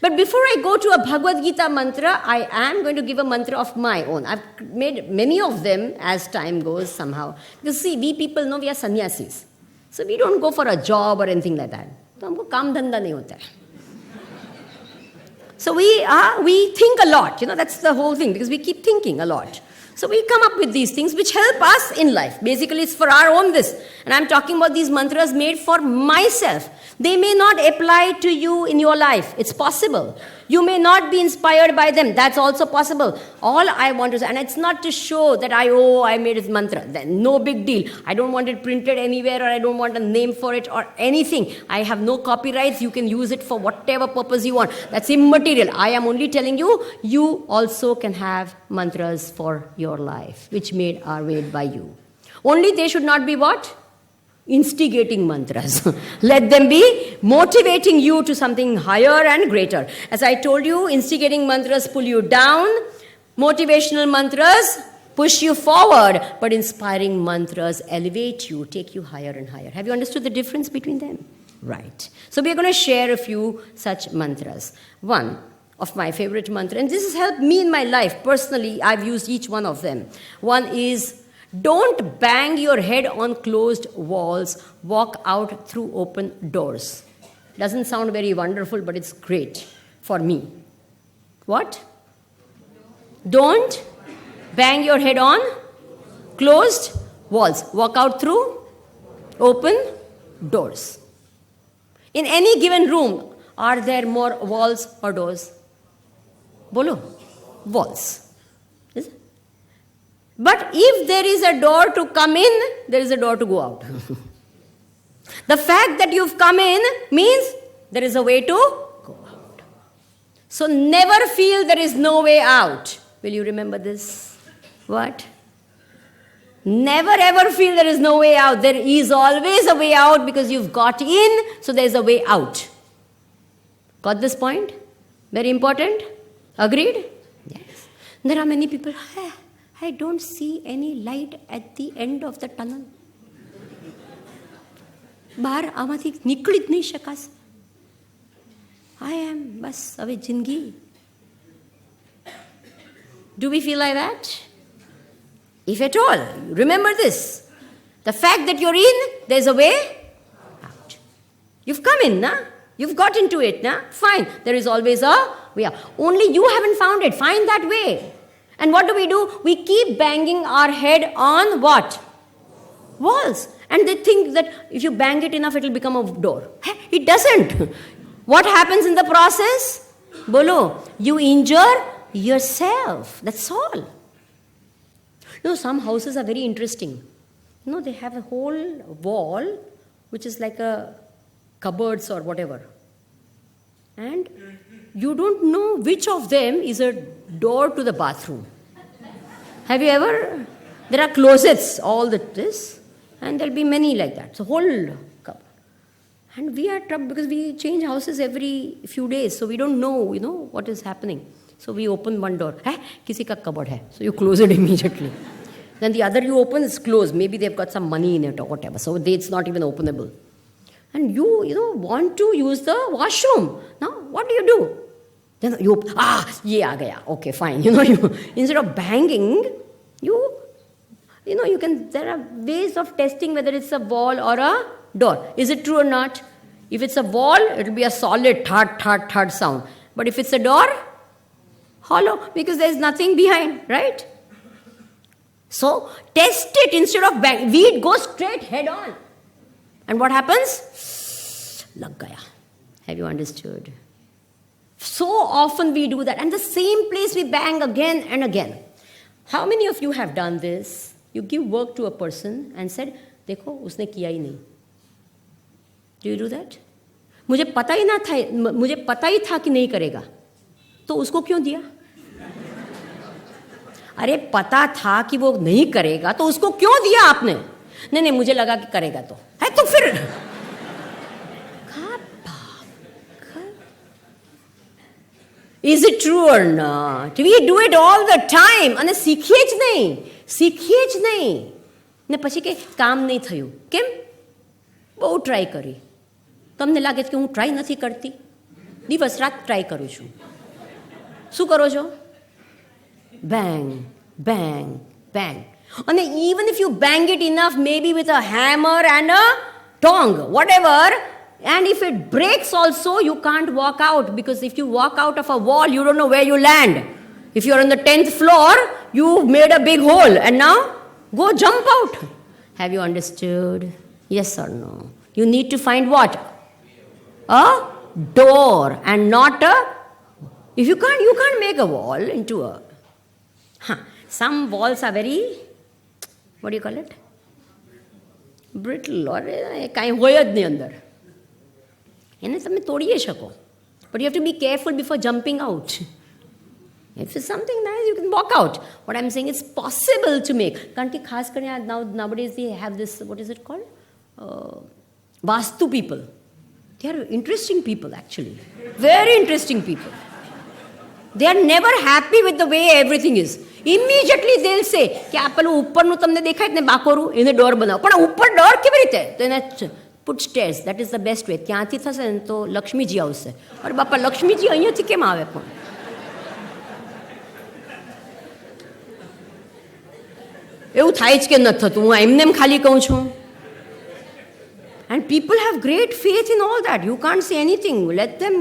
But before I go to a Bhagavad Gita mantra, I am going to give a mantra of my own. I've made many of them as time goes somehow. Because see, we people know we are sannyasis. So we don't go for a job or anything like that. So humko kaam dhanda nahi hota hai. So we think a lot. That's the whole thing, because we keep thinking a lot. So we come up with these things which help us in life. Basically, it's for our own this. And I'm talking about these mantras made for myself. They may not apply to you in your life. It's possible. You may not be inspired by them. That's also possible. All I want to say, and it's not to show that I made this mantra. No big deal. I don't want it printed anywhere, or I don't want a name for it or anything. I have no copyrights. You can use it for whatever purpose you want. That's immaterial. I am only telling you, you also can have mantras for your life, which are made by you. Only they should not be what? Instigating mantras. Let them be motivating you to something higher and greater. As I told you, instigating mantras pull you down. Motivational mantras push you forward. But inspiring mantras elevate you, take you higher and higher. Have you understood the difference between them? Right. So we are going to share a few such mantras. One of my favorite mantras, and this has helped me in my life. Personally, I've used each one of them. One is, don't bang your head on closed walls. Walk out through open doors. Doesn't sound very wonderful, but it's great for me. What? Don't bang your head on closed walls. Walk out through open doors. In any given room, are there more walls or doors? Bolo. Walls. Is it? But if there is a door to come in, there is a door to go out. The fact that you've come in means there is a way to go out. So never feel there is no way out. Will you remember this? What? Never ever feel there is no way out. There is always a way out, because you've got in, so there is a way out. Got this point? Very important? Agreed? Yes. There are many people, I don't see any light at the end of the tunnel. બહાર આમાંથી નીકળી જ નહીં શકાશે. I am બસ હવે જિંદગી. Do we feel like that? If at all, remember this. The fact that you're in, there's a way out. You've come in, na? You've got into it, na? Fine. There is always a way out. Only you haven't found it. Find that way. And what do? We keep banging our head on what? Walls. And they think that if you bang it enough, it will become a door. It doesn't. What happens in the process? Bolo, you injure yourself. That's all. Some houses are very interesting. They have a whole wall, which is like a cupboards or whatever. And you don't know which of them is a door to the bathroom. Have you ever? There are closets, all this, and there'll be many like that. So whole cupboard. And we are troubled because we change houses every few days, so we don't know, what is happening. So we open one door. Kisi ka cupboard hai. So you close it immediately. Then the other you open is closed. Maybe they've got some money in it or whatever. So it's not even openable. And you want to use the washroom. Now, what do? Then you open, ye aa gaya. Okay, fine. Instead of banging, you can, there are ways of testing whether it's a wall or a door. Is it true or not? If it's a wall, it will be a solid thud sound. But if it's a door, hollow, because there's nothing behind, right? So, test it instead of bang. Weed goes straight head on. And what happens? Lag gaya. Have you understood? So often we do that. And the same place we bang again and again. How many of you have done this? You give work to a person and said, देखो उसने किया ही नहीं. Do you do that? मुझे पता ही था कि नहीं करेगा. तो उसको क्यों दिया? अरे पता था कि वो नहीं करेगा तो उसको क्यों दिया आपने? नहीं नहीं मुझे लगा कि करेगा तो है, तो फिर Is it true or not? We do it all the time. અને શીખીએ જ નહીં ને પછી કે કામ નહીં થયું. કેમ? બહુ ટ્રાય કરી. તમને લાગે છે કે હું ટ્રાય નથી કરતી? દિવસ રાત ટ્રાય કરું છું. શું કરો છો? Bang, bang, bang. અને even if you bang it enough, maybe with a hammer and a tong, whatever, and if it breaks also, you can't walk out, because if you walk out of a wall, you don't know where you land. If you're on the 10th floor, you've made a big hole, and now go jump out. Have you understood? Yes or no? You need to find what? A door, and not a... If you can't make a wall into a... Some walls are very... What do you call it? Brittle, or કાંઈ હોય જ નહીં અંદર. એને તમે તોડીએ શકો. But you have to be careful before jumping out. If it's something nice, you can walk out. What I'm saying, it's possible to make. કારણ કે ખાસ કરીને nowadays they have this, what is it called? Vastu people. They are interesting people actually. Very interesting people. They are never happy with the way everything is. Immediately they'll say કે આ પેલું ઉપરનું તમને દેખાય ને બાકોરું, એને ડોર બનાવો. પણ ઉપર ડોર કેવી રીતે? તો એને put stairs, that is the best way. ત્યાંથી થશે ને તો લક્ષ્મીજી આવશે. અરે બાપા લક્ષ્મીજી અહીંયાથી કેમ આવે પણ? એવું થાય જ કે ન થતું, હું એમને એમ ખાલી કહું છું. And people have great faith in all that. You can't say anything. Let them.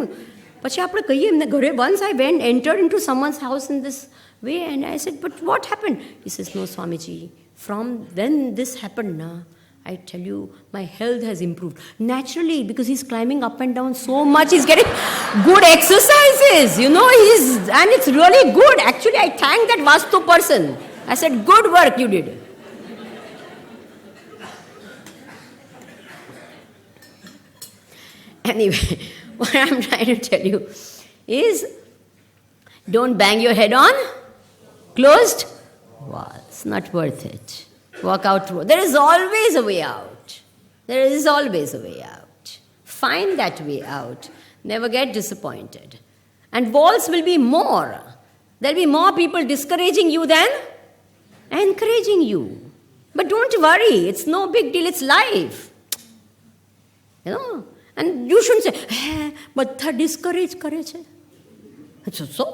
પછી આપણે કહીએ એમને ઘરે. Once I entered into someone's house in this way and I said, but what happened? He says, no Swamiji, from when this happened now, I tell you, my health has improved. Naturally, because he's climbing up and down so much, he's getting good exercises, and it's really good. Actually, I thank that Vastu person. I said, good work you did. Anyway, what I'm trying to tell you is, don't bang your head on closed walls. Not worth it. Walk out. There is always a way out. There is always a way out. Find that way out. Never get disappointed. And walls will be more. There will be more people discouraging you than encouraging you. But don't worry. It's no big deal. It's life. And you shouldn't say, બધા discourage કરે છે. So,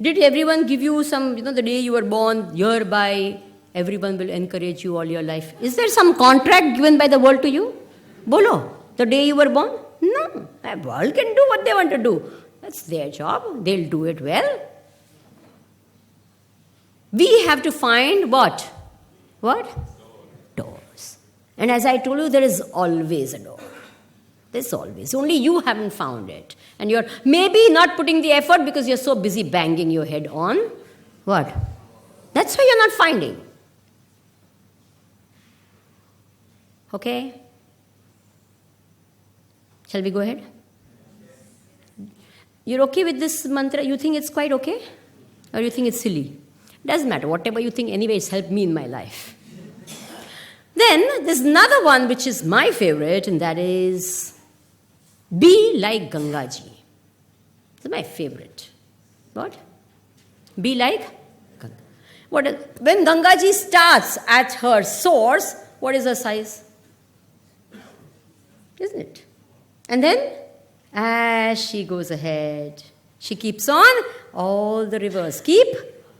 did everyone give you some, the day you were born, hereby everyone will encourage you all your life? Is there some contract given by the world to you? Bolo, the day you were born? No. The world can do what they want to do. That's their job. They'll do it well. We have to find what? What? Doors. And as I told you, there is always a door. There's always. Only you haven't found it. And you're maybe not putting the effort because you're so busy banging your head on. What? That's why you're not finding. Okay? Shall we go ahead? You're okay with this mantra? You think it's quite okay? Or you think it's silly? Doesn't matter. Whatever you think, anyway, it's helped me in my life. Then there's another one which is my favorite, and that is be like Gangaji. It's my favorite. What? Be like Gangaji. When Gangaji starts at her source, what is her size? Isn't it? And then, as she goes ahead, she keeps on, all the rivers keep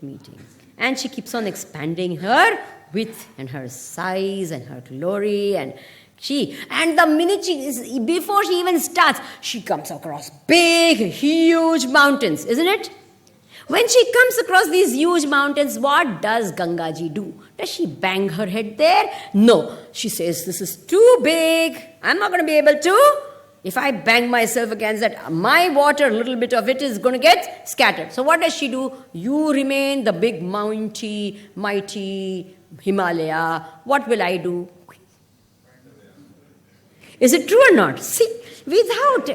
meeting. And she keeps on expanding her width and her size and her glory, and the minute before she even starts, she comes across big, huge mountains, isn't it? When she comes across these huge mountains, what does Gangaji do? Does she bang her head there? No. She says, this is too big. I'm not going to be able to. If I bang myself against that, my water, a little bit of it is going to get scattered. So what does she do? You remain the big mighty Himalaya. What will I do? Is it true or not? See, without...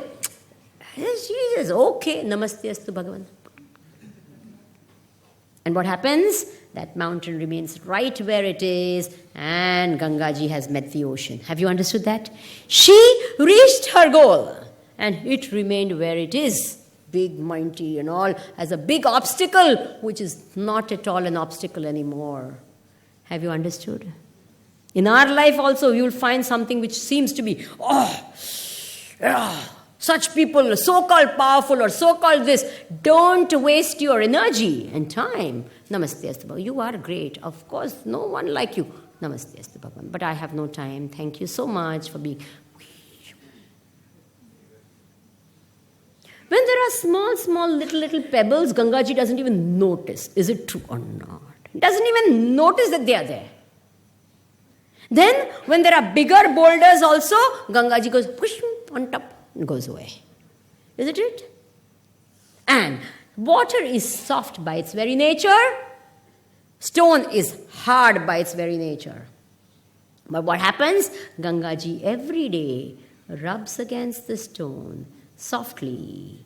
She says, okay, namaste astu Bhagavan. And what happens? That mountain remains right where it is, and Gangaji has met the ocean. Have you understood that? She reached her goal, and it remained where it is. Big, mighty and all, as a big obstacle, which is not at all an obstacle anymore. Have you understood? In our life also, you will find something which seems to be, such people, so-called powerful or so-called this. Don't waste your energy and time. Namaste Astu Bhagavan. You are great. Of course, no one like you. Namaste Astu Bhagavan. But I have no time. Thank you so much for being... When there are small, little pebbles, Gangaji doesn't even notice. Is it true or not? He doesn't even notice that they are there. Then, when there are bigger boulders also, Gangaji goes push on top and goes away. Isn't it? And water is soft by its very nature. Stone is hard by its very nature. But what happens? Gangaji every day rubs against the stone softly,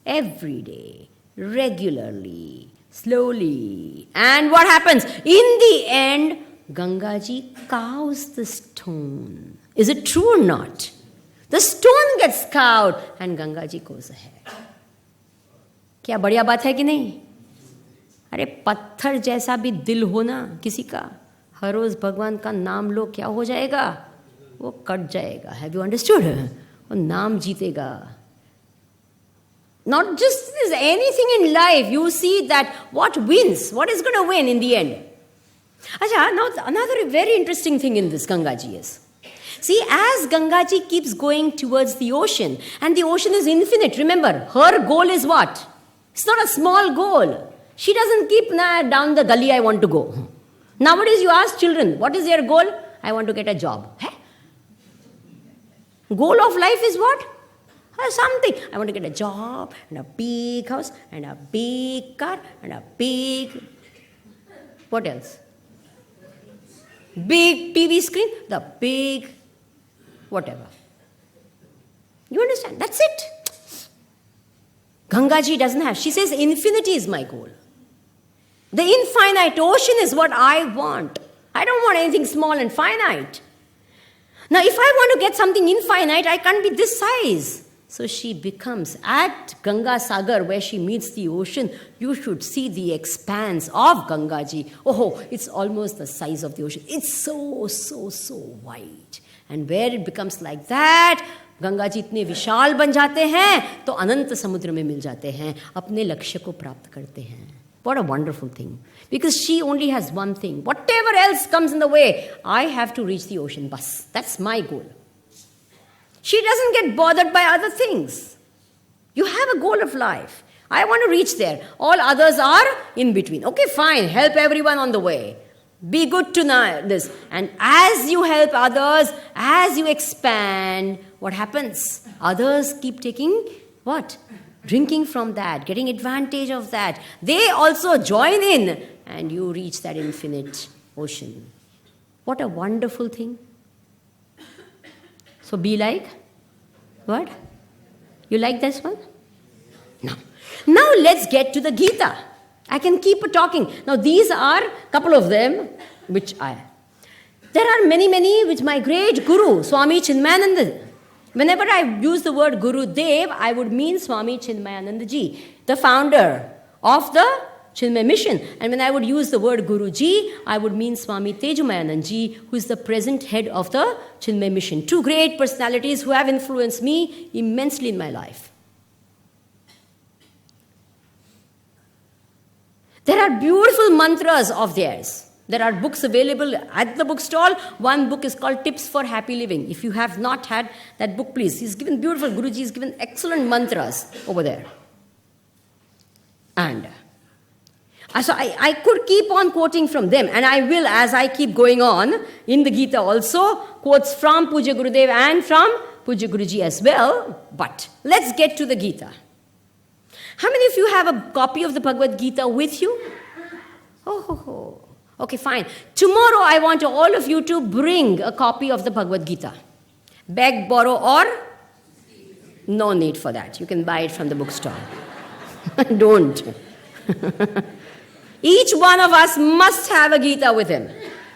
every day, regularly, slowly. And what happens? In the end, Gangaji cows the stone. Is it true or not? The stone gets cowed and Gangaji goes ahead. क्या बढ़िया बात है कि नहीं? अरे पत्थर जैसा भी दिल हो ना किसी का, हर रोज भगवान का नाम लो, क्या हो जाएगा? वो कट जाएगा. Have you understood? वो नाम जीतेगा. Not just this, anything in life, you see that what wins, what is going to win in the end. Acha, now another very interesting thing in this Gangaji is, see, as Gangaji keeps going towards the ocean, and the ocean is infinite, remember, her goal is what? It's not a small goal. She doesn't keep down the gully, I want to go. Nowadays you ask children, what is their goal? I want to get a job. Hey? Goal of life is what? Something. I want to get a job, and a big house, and a big car, and a big... What else? Big TV screen, the big... whatever. You understand? That's it. Gangaji doesn't have. She says infinity is my goal. The infinite ocean is what I want. I don't want anything small and finite. Now, if I want to get something infinite, I can't be this size. So she becomes, at Ganga Sagar, where she meets the ocean, you should see the expanse of Gangaji. Oh, it's almost the size of the ocean. It's so wide. And where it becomes like that, Gangaji इतने विशाल बन जाते हैं, तो अनंत समुद्र में मिल जाते हैं, अपने लक्ष्य को प्राप्त करते हैं. What a wonderful thing. Because she only has one thing. Whatever else comes in the way, I have to reach the ocean. Bas. That's my goal. She doesn't get bothered by other things. You have a goal of life. I want to reach there. All others are in between. Okay, fine. Help everyone on the way. Be good to this. And as you help others, as you expand, what happens? Others keep taking what? Drinking from that, getting advantage of that. They also join in and you reach that infinite ocean. What a wonderful thing. So be like, what? You like this one? No. Now let's get to the Gita. I can keep talking. Now these are a couple of them, there are many which my great Guru, Swami Chinmayananda. Whenever I use the word Guru Dev, I would mean Swami Chinmayananda Ji, the founder of the Chinmaya mission. And when I would use the word Guruji, I would mean Swami Tejumayanand Ji, who is the present head of the Chinmaya mission. Two great personalities who have influenced me immensely in my life. There are beautiful mantras of theirs. There are books available at the bookstall. One book is called Tips for Happy Living. If you have not had that book, please. He's given beautiful, Guruji has given excellent mantras over there. And so I could keep on quoting from them, and I will as I keep going on in the Gita also, quotes from Puja Gurudev and from Puja Guruji as well. But let's get to the Gita. How many of you have a copy of the Bhagavad Gita with you? Oh. Okay, fine. Tomorrow I want all of you to bring a copy of the Bhagavad Gita. Beg, borrow, or? No need for that. You can buy it from the bookstore. Don't. Each one of us must have a Gita with him.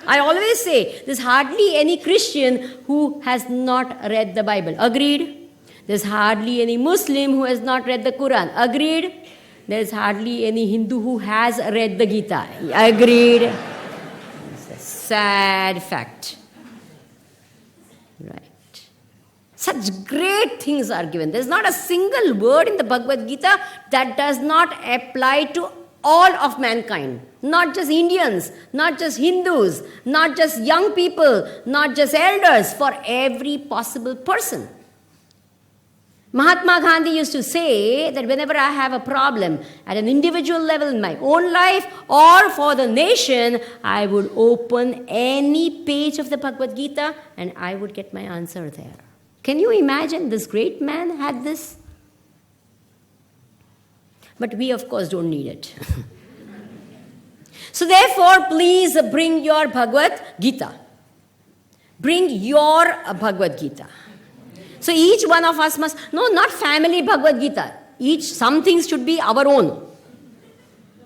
I always say, there's hardly any Christian who has not read the Bible. Agreed? There's hardly any Muslim who has not read the Quran. Agreed? There's hardly any Hindu who has read the Gita. Agreed? It's a sad fact. Right. Such great things are given. There's not a single word in the Bhagavad Gita that does not apply to all of mankind. Not just Indians, not just Hindus, not just young people, not just elders, for every possible person. Mahatma Gandhi used to say that whenever I have a problem at an individual level in my own life or for the nation, I would open any page of the Bhagavad Gita and I would get my answer there. Can you imagine this great man had this? But we, of course, don't need it. So therefore, please bring your Bhagavad Gita. Bring your Bhagavad Gita. So each one of us must, no, not family Bhagavad Gita. Some things should be our own.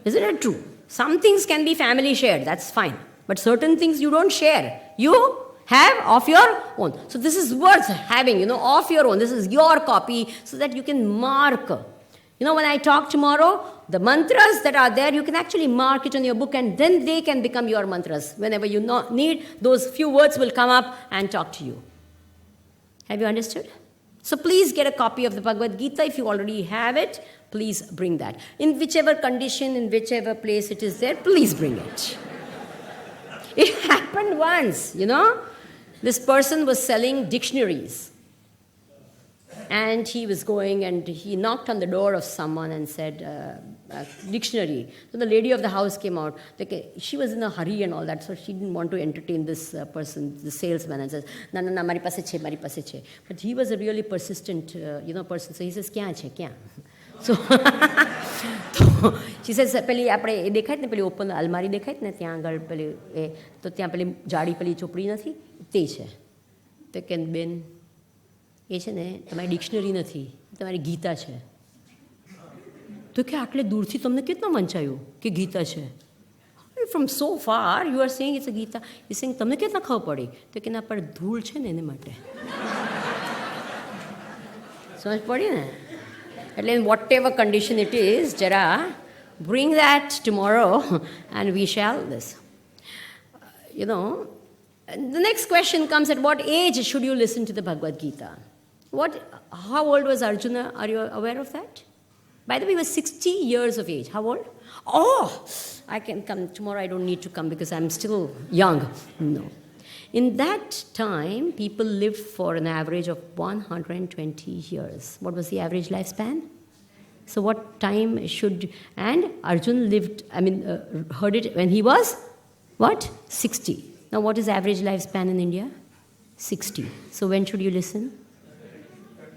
Isn't it true? Some things can be family shared, that's fine. But certain things you don't share. You have of your own. So this is worth having, of your own. This is your copy so that you can mark. When I talk tomorrow, the mantras that are there, you can actually mark it on your book and then they can become your mantras. Whenever you need, those few words will come up and talk to you. Have you understood? So please get a copy of the Bhagavad Gita. If you already have it, please bring that. In whichever condition, in whichever place it is there, please bring it. It happened once, This person was selling dictionaries. And he was going and he knocked on the door of someone and said, dictionary. So the lady of the house came out. She was in a hurry and all that, so she didn't want to entertain this person, the salesman, and says, no, mari paase che. But he was a really persistent, person. So he says, kya che? So she says, પેલી આપણે એ દેખાય ને પેલી open અલમારી દેખાય ને ત્યાં આગળ પેલી તો ત્યાં પેલી જાડી પેલી ચોપડી નથી તે છે તો કે બેન એ છે ને તમારી ડિક્શનરી નથી તમારી ગીતા છે તો કે આટલે દૂરથી તમને કેટલા મંચાયું કે ગીતા છે from so far you are saying it's a Gita. You're saying તમને કેટલા ખબર પડી તો કે ના પર ધૂળ છે ને એને માટે સમજ પડી ને એટલે in whatever condition it is jara bring that tomorrow and we shall this the next question comes, at what age should you listen to the Bhagavad Gita? How old was Arjuna? Are you aware of that? By the way, he was 60 years of age. How old? Oh, I can come. Tomorrow I don't need to come because I'm still young. No. In that time, people lived for an average of 120 years. What was the average lifespan? So what time should... And Arjuna heard it when he was, what? 60. Now what is average lifespan in India? 60. So when should you listen?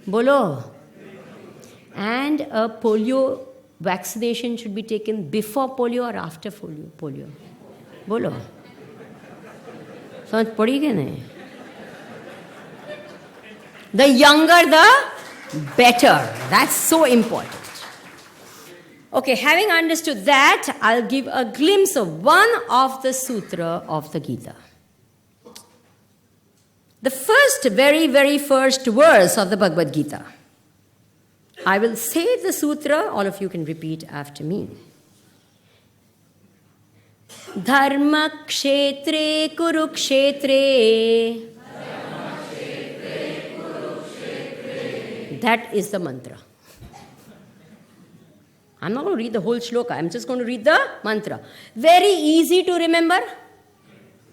Bolo. And a polio vaccination should be taken before polio or after polio? Bolo. So the younger the better. That's so important. Okay, having understood that, I'll give a glimpse of one of the sutra of the Gita. The very, very first verse of the Bhagavad Gita. I will say the sutra, all of you can repeat after me. Dharma kshetre kurukshetre. That is the mantra. I'm not going to read the whole shloka. I'm just going to read the mantra. Very easy to remember.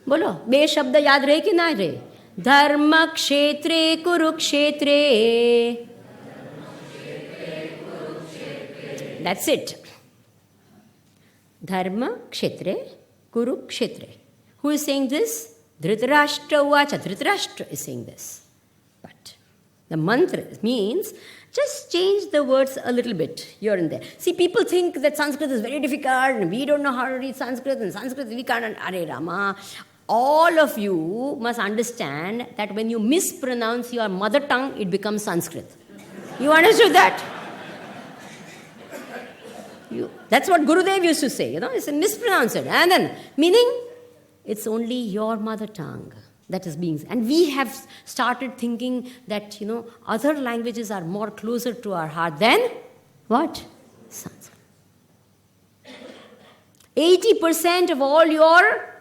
Bolo. Be shabda yaad rahe ki na rahe? Dharma kshetre kurukshetre. That's it. Dharma kshetre kurukshetre. Who is saying this? Dhritarashtra uvacha. Dhritarashtra is saying this. But the mantra means just change the words a little bit here and there. See, people think that Sanskrit is very difficult and we don't know how to read Sanskrit, and Sanskrit we can't. Are Rama. All of you must understand that when you mispronounce your mother tongue, it becomes Sanskrit. You understood that? That's what Gurudev used to say, it's a mispronounced. And then, meaning, it's only your mother tongue that is being... And we have started thinking that, other languages are more closer to our heart than what? Sanskrit. 80% of all your,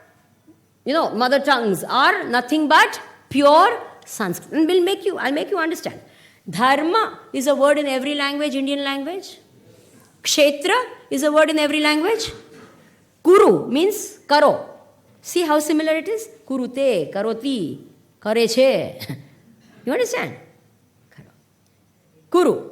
mother tongues are nothing but pure Sanskrit. And I'll make you understand. Dharma is a word in every language, Indian language. Kshetra is a word in every language. Kuru means karo. See how similar it is? Kurute, karoti, kareche. You understand? Kuru.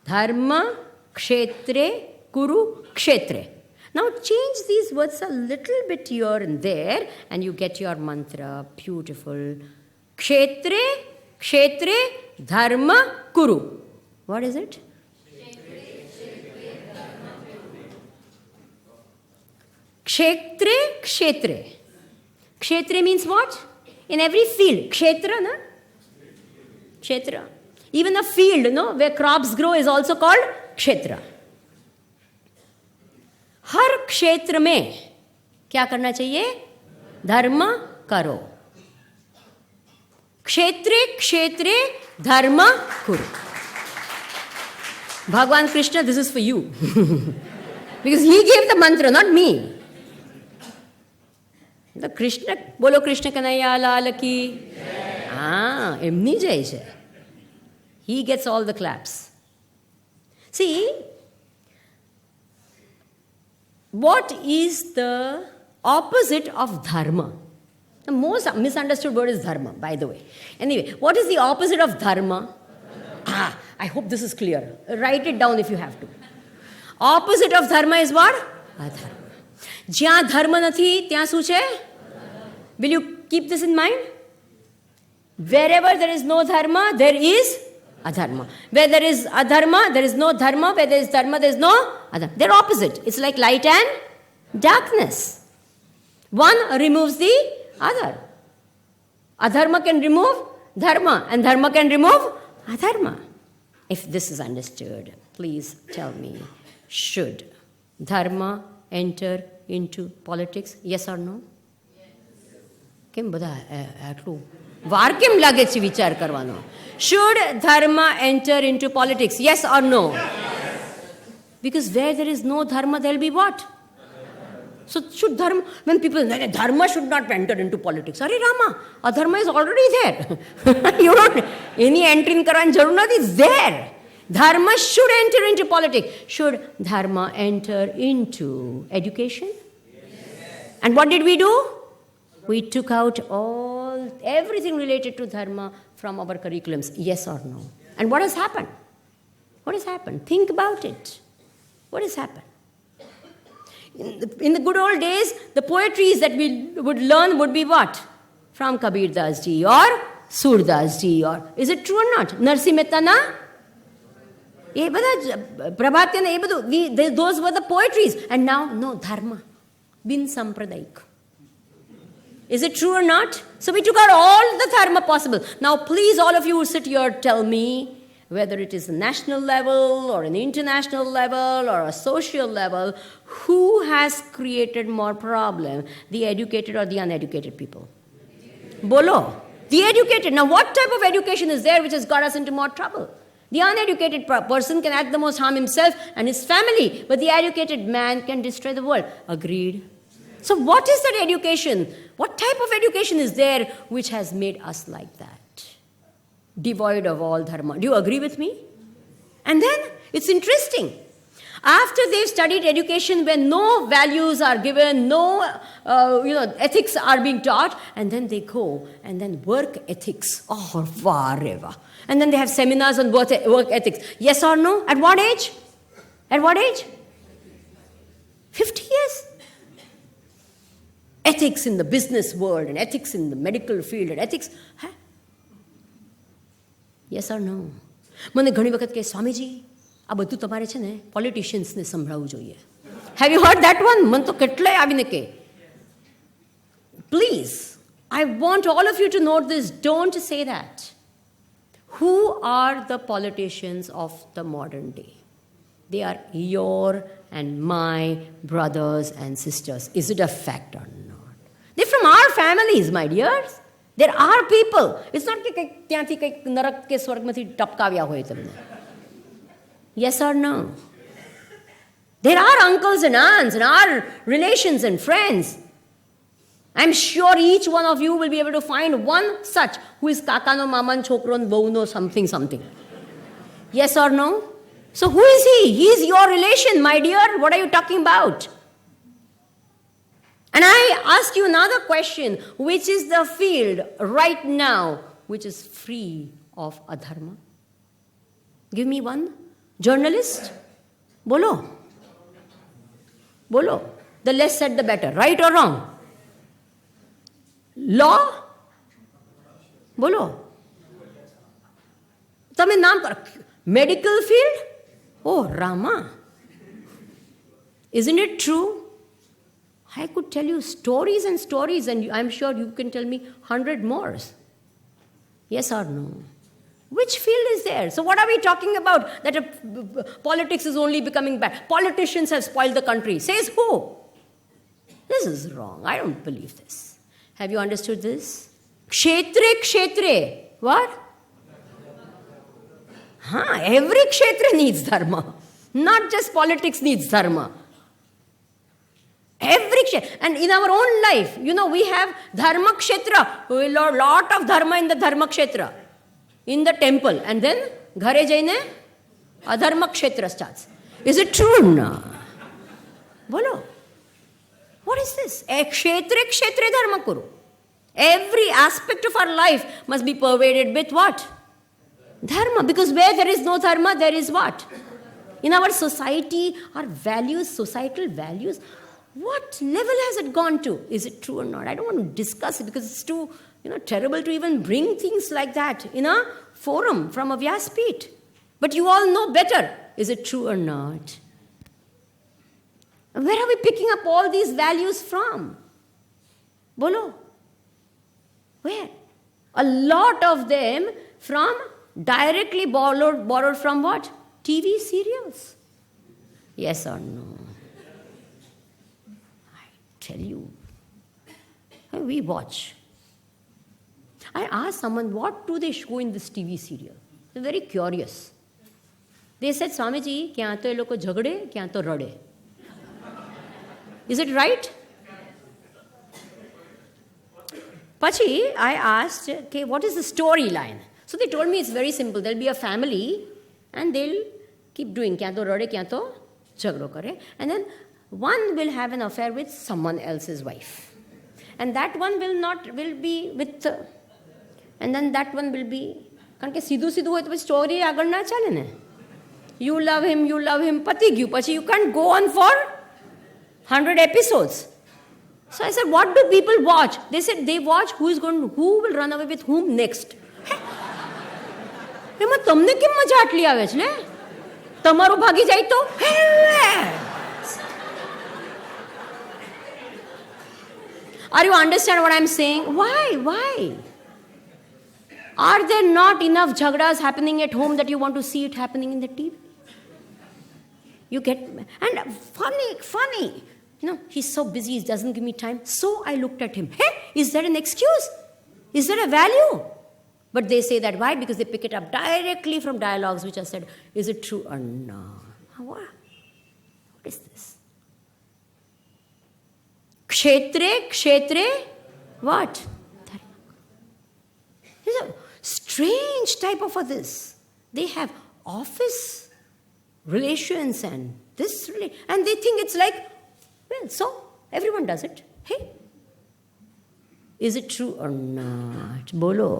Dharma, kshetre, kuru, kshetre. Now change these words a little bit here and there and you get your mantra. Beautiful. Kshetre, kshetre, dharma, kuru. What is it? Kshetre, kshetre. Kshetre means what? In every field. Kshetra, na? Kshetra. Even a field, where crops grow is also called kshetra. हर क्षेत्र में क्या करना चाहिए? धर्म करो. क्षेत्रे क्षेत्रे धर्म कुरु. Bhagavan Krishna, this is for you. Because he gave the mantra, not me. The Krishna, bolo Krishna Kanaya Lal ki. Emni jai jai. He gets all the claps. See, what is the opposite of dharma? The most misunderstood word is dharma, by the way. Anyway, what is the opposite of dharma? I hope this is clear. Write it down if you have to. Opposite of dharma is what? Adharma. Jyan dharma nathi, tyan su che? Will you keep this in mind? Wherever there is no dharma, there is adharma. Where there is adharma, there is no dharma. Where there is dharma, there is no adharma. They're opposite. It's like light and darkness. One removes the other. Adharma can remove dharma, and dharma can remove adharma. If this is understood, please tell me, should dharma enter into politics? Yes or no? કેમ બધા આટલું વાર કેમ લાગે છે વિચાર કરવાનો? Should dharma enter into politics? Yes or no? Because where there is no dharma, there will be what? So should dharma, when people say dharma should not enter into politics, Hare Rama, adharma is already there. You don't, any entry કરવાની જરૂર નથી, it's there. Dharma should enter into politics. Should dharma enter into education? Yes. And what did we do? We took out everything related to dharma from our curriculums. Yes or no? And what has happened? What has happened? Think about it. What has happened? In the good old days, the poetries that we would learn would be what? From Kabir Das ji or Surdas ji, or is it true or not? Narsi Mehta na? Those were the poetries. And now, no, dharma. Bin Sampradaik. Is it true or not? So we took out all the dharma possible. Now please, all of you who sit here, tell me whether it is a national level or an international level or a social level, who has created more problem, the educated or the uneducated people? Bolo. The educated. Now what type of education is there which has got us into more trouble? The uneducated person can act the most harm himself and his family, but the educated man can destroy the world. Agreed? So what is that education? What type of education is there which has made us like that? Devoid of all dharma. Do you agree with me? And then, it's interesting. After they've studied education where no values are given, no ethics are being taught, and then they go and then work ethics. Oh, whatever. And then they have seminars on work ethics. Yes or no? At what age? At what age? 50 years. Ethics in the business world and ethics in the medical field and ethics. Huh? Yes or no? મને ઘણી વખત કહે, સ્વામીજી, આ બધું તમારે છે ને પોલિટિશિયન્સને સંભળાવવું જોઈએ. Have you heard that one? મને તો કેટલાય આવીને કહે. Please, I want all of you to note this. Don't say that. Who are the politicians of the modern day? They are your and my brothers and sisters. Is it a fact or not? They're from our families, my dears. There are people. It's not that ત્યાંથી કંઈક નરક કે સ્વર્ગમાંથી ટપકાવ્યા હોય તમને. Yes or no? There are uncles and aunts and our relations and friends. I'm sure each one of you will be able to find one such who is kakano, maman, chokron, bauno, something. Yes or no? So who is he? He is your relation, my dear. What are you talking about? And I ask you another question. Which is the field right now which is free of adharma? Give me one. Journalist? Bolo. Bolo. The less said the better. Right or wrong? Law? Bolo. તમે નામ કરો. Medical field? Oh, Rama. Isn't it true? I could tell you stories and stories, and I'm sure you can tell me 100 more. Yes or no? Which field is there? So what are we talking about? That politics is only becoming bad. Politicians have spoiled the country. Says who? This is wrong. I don't believe this. Have you understood this? Kshetre. What? Every kshetra needs dharma. Not just politics needs dharma. Every kshetra. And in our own life, we have dharma kshetra. A lot of dharma in the dharma kshetra. In the temple. And then, ghare jaine, adharma kshetra starts. Is it true or not? Bolo. What is this? Kshetre dharma kuru. Every aspect of our life must be pervaded with what? Dharma. Because where there is no dharma, there is what? In our society, our values, societal values, what level has it gone to? Is it true or not? I don't want to discuss it because it's too terrible to even bring things like that in a forum from a Vyaspeeth. But you all know better. Is it true or not? Where are we picking up all these values from? Bolo. Where? A lot of them from directly borrowed from what? TV serials. Yes or no? I tell you. We watch. I asked someone, what do they show in this TV serial? They're very curious. They said, Swamiji, kya to ye loko jhagde, kya to rade. Is it right? Pachi, I asked, okay, what is the storyline? So they told me it's very simple. There'll be a family and they'll keep doing kya to rade, kya to jhagdo kare. And then one will have an affair with someone else's wife. And that one will be with... and then that one will be... કારણ કે સીધું હોય તો story આગળ ના ચાલે ને. You love him, પતી ગયું. પછી you can't go on for 100 episodes. So I said, what do people watch? They said they watch who will run away with whom next. એમાં તમને કેમ મજા આટલી આવે છે? તમારું ભાગી જાય તો? Are you understand what I'm saying? Why? Are there not enough jhagdas happening at home that you want to see it happening in the TV? You get... And funny. He's so busy, he doesn't give me time. So I looked at him. Hey, is that an excuse? Is that a value? But they say that. Why? Because they pick it up directly from dialogues which are said. Is it true or not? What is this? Kshetre, what? There's a strange type of this. They have office relations and this, and they think it's like, well, so everyone does it. Hey, is it true or not? Bolo.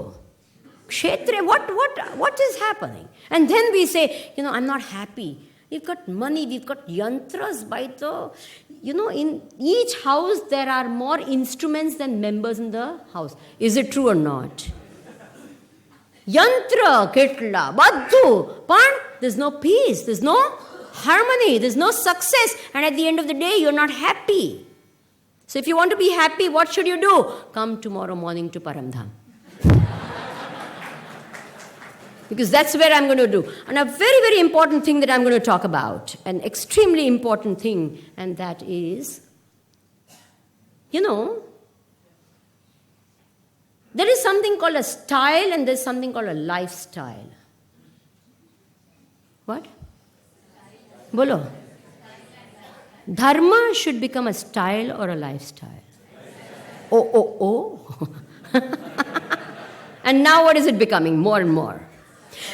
Kshetre, what is happening? And then we say, I'm not happy. We've got money, we've got yantras by the... in each house there are more instruments than members in the house. Is it true or not? Yantra, ketla, badhu. But there's no peace, there's no harmony, there's no success. And at the end of the day, you're not happy. So if you want to be happy, what should you do? Come tomorrow morning to Paramdham. because that's where I'm going to do. And a very, very important thing that I'm going to talk about, an extremely important thing, and that is, there is something called a style and there's something called a lifestyle. What? Bolo. Dharma should become a style or a lifestyle. Oh. And now what is it becoming? More and more.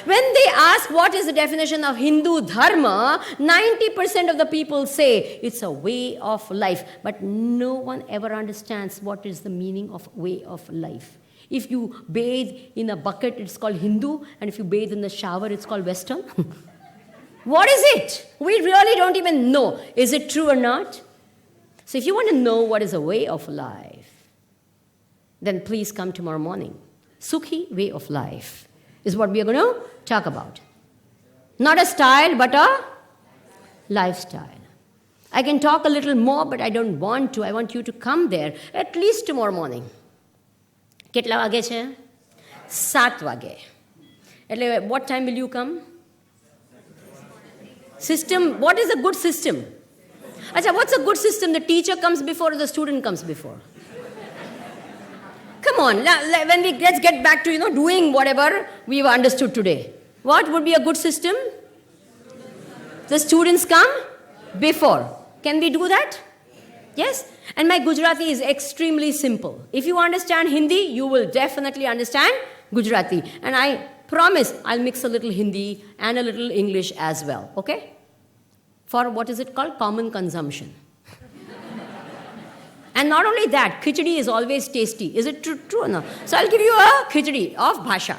When they ask what is the definition of Hindu Dharma, 90% of the people say it's a way of life. But no one ever understands what is the meaning of way of life. If you bathe in a bucket, it's called Hindu. And if you bathe in the shower, it's called Western. What is it? We really don't even know. Is it true or not? So if you want to know what is a way of life, then please come tomorrow morning. Sukhi way of life is what we are going to talk about. Not a style, but a lifestyle. I can talk a little more, but I don't want to. I want you to come there at least tomorrow morning. Ketla vage છે? 7 વાગે. એટલે what time will you come? System, what is a good system? Achha, what's a good system? The teacher comes before or the student comes before? Come on, let's get back to, doing whatever we've understood today. What would be a good system? The students come before. Can we do that? Yes? And my Gujarati is extremely simple. If you understand Hindi, you will definitely understand Gujarati. And I promise I'll mix a little Hindi and a little English as well. Okay? For what is it called? Common consumption. And not only that, khichdi is always tasty. Is it true or no? So I'll give you a khichdi of bhasha.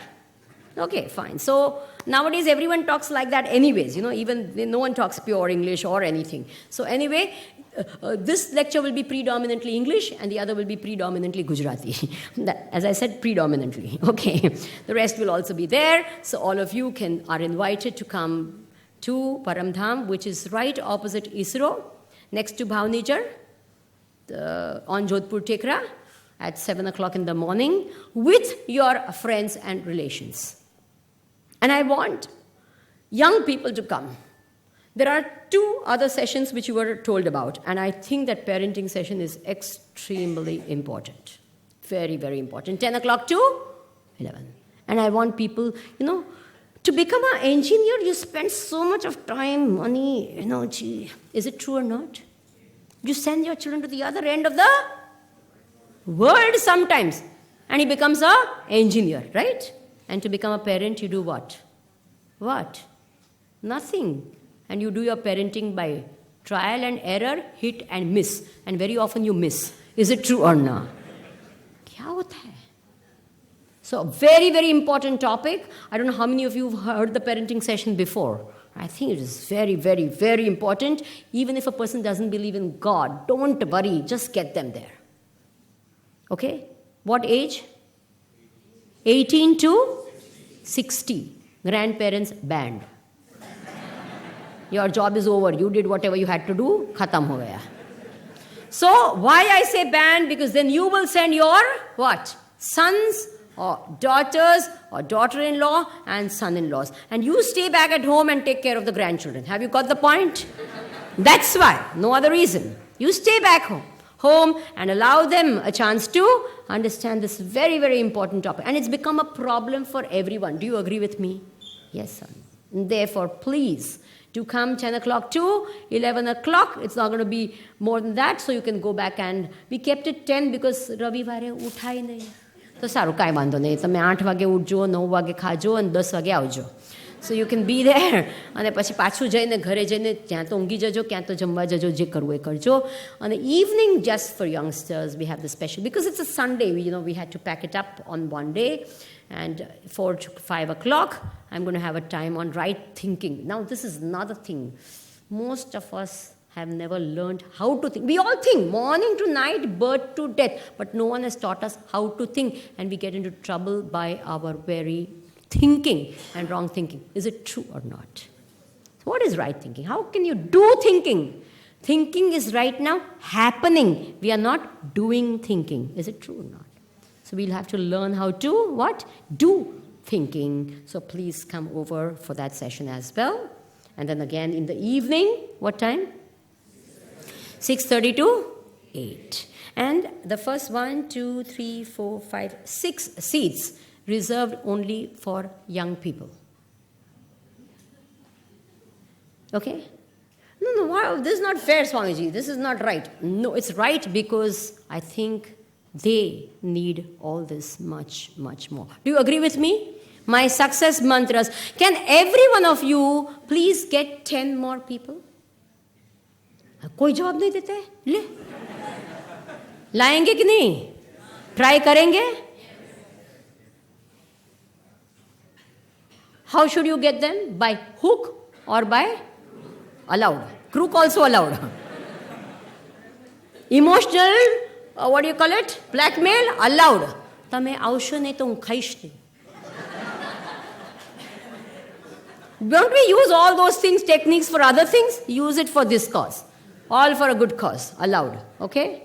Okay, fine. So nowadays everyone talks like that anyways. Even no one talks pure English or anything. So anyway, this lecture will be predominantly English and the other will be predominantly Gujarati. As I said, predominantly. Okay. The rest will also be there. So all of you are invited to come to Paramdham, which is right opposite ISRO, next to Bhavnijar, on Jodhpur Tekra at 7 o'clock in the morning with your friends and relations. And I want young people to come. There are 2 other sessions which you were told about, and I think that parenting session is extremely important. Very, very important. 10 o'clock to 11. And I want people, to become an engineer, you spend so much of time, money, energy. Is it true or not? You send your children to the other end of the world sometimes, and he becomes an engineer, right? And to become a parent, you do what? What? Nothing. And you do your parenting by trial and error, hit and miss. And very often you miss. Is it true or not? Kya hota hai? So, very, very important topic. I don't know how many of you have heard the parenting session before. I think it is very, very, very important. Even if a person doesn't believe in God, don't worry. Just get them there. Okay? What age? 18 to 60. Grandparents banned. Your job is over. You did whatever you had to do. Khatam ho gaya. So, why I say banned? Because then you will send your, what? Sons or daughters or daughter-in-law and son-in-laws. And you stay back at home and take care of the grandchildren. Have you got the point? That's why. No other reason. You stay back home and allow them a chance to understand this very, very important topic. And it's become a problem for everyone. Do you agree with me? Yes, son. And therefore, please, do come 10 o'clock to 11 o'clock. It's not going to be more than that, so you can go back and... We kept it 10 because Ravivare uthai nahi. તો સારું કાંઈ વાંધો નહીં, તમે 8 વાગે ઉઠજો, 9 વાગે ખાજો અને 10 વાગે આવજો. So you can be there. અને પછી પાછું જઈને ઘરે જઈને ત્યાં તો ઊંઘી જજો, ક્યાં તો જમવા જજો, જે કરવું એ કરજો. And the evening, just for youngsters, we have the special, because it's a Sunday, we had to pack it up on one day. And 4 to 5 o'clock, I'm going to have a time on right thinking. Now, this is another thing. Most of us have never learned how to think. We all think, morning to night, birth to death. But no one has taught us how to think. And we get into trouble by our very thinking and wrong thinking. Is it true or not? So what is right thinking? How can you do thinking? Thinking is right now happening. We are not doing thinking. Is it true or not? So we'll have to learn how to, what? Do thinking. So please come over for that session as well. And then again in the evening, what time? 6:30 to 8. And the first 1, 2, 3, 4, 5, 6 seats reserved only for young people. Okay? No, wow, this is not fair, Swamiji. This is not right. No, it's right because I think they need all this much, much more. Do you agree with me? My success mantras. Can every one of you please get 10 more people? कोई जवाब नहीं देते ले लाएंगे कि नहीं try करेंगे how should you get them by hook or by allowed crook also allowed emotional what do you call it blackmail allowed તમે આવશો નહીં તો હું ખાઈશ નહીં don't we use all those things techniques for other things use it for this cause all for a good cause, allowed, okay?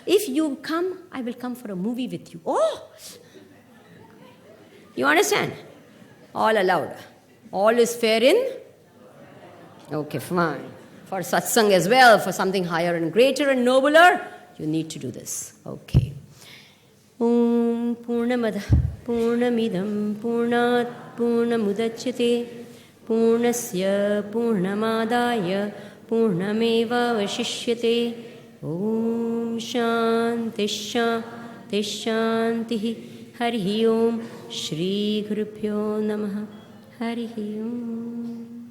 If you come, I will come for a movie with you. Oh! You understand? All allowed. All is fair in? Okay, fine. For satsang as well, for something higher and greater and nobler, you need to do this. Okay. Om Purnamada Purnamidam Purnat Purnamudachyate Purnasya Purnamadaya Purnamevavashishyate Om Shanti Shanti Shanti Harihi Om Shri Gurubhyo Namaha Harihi Om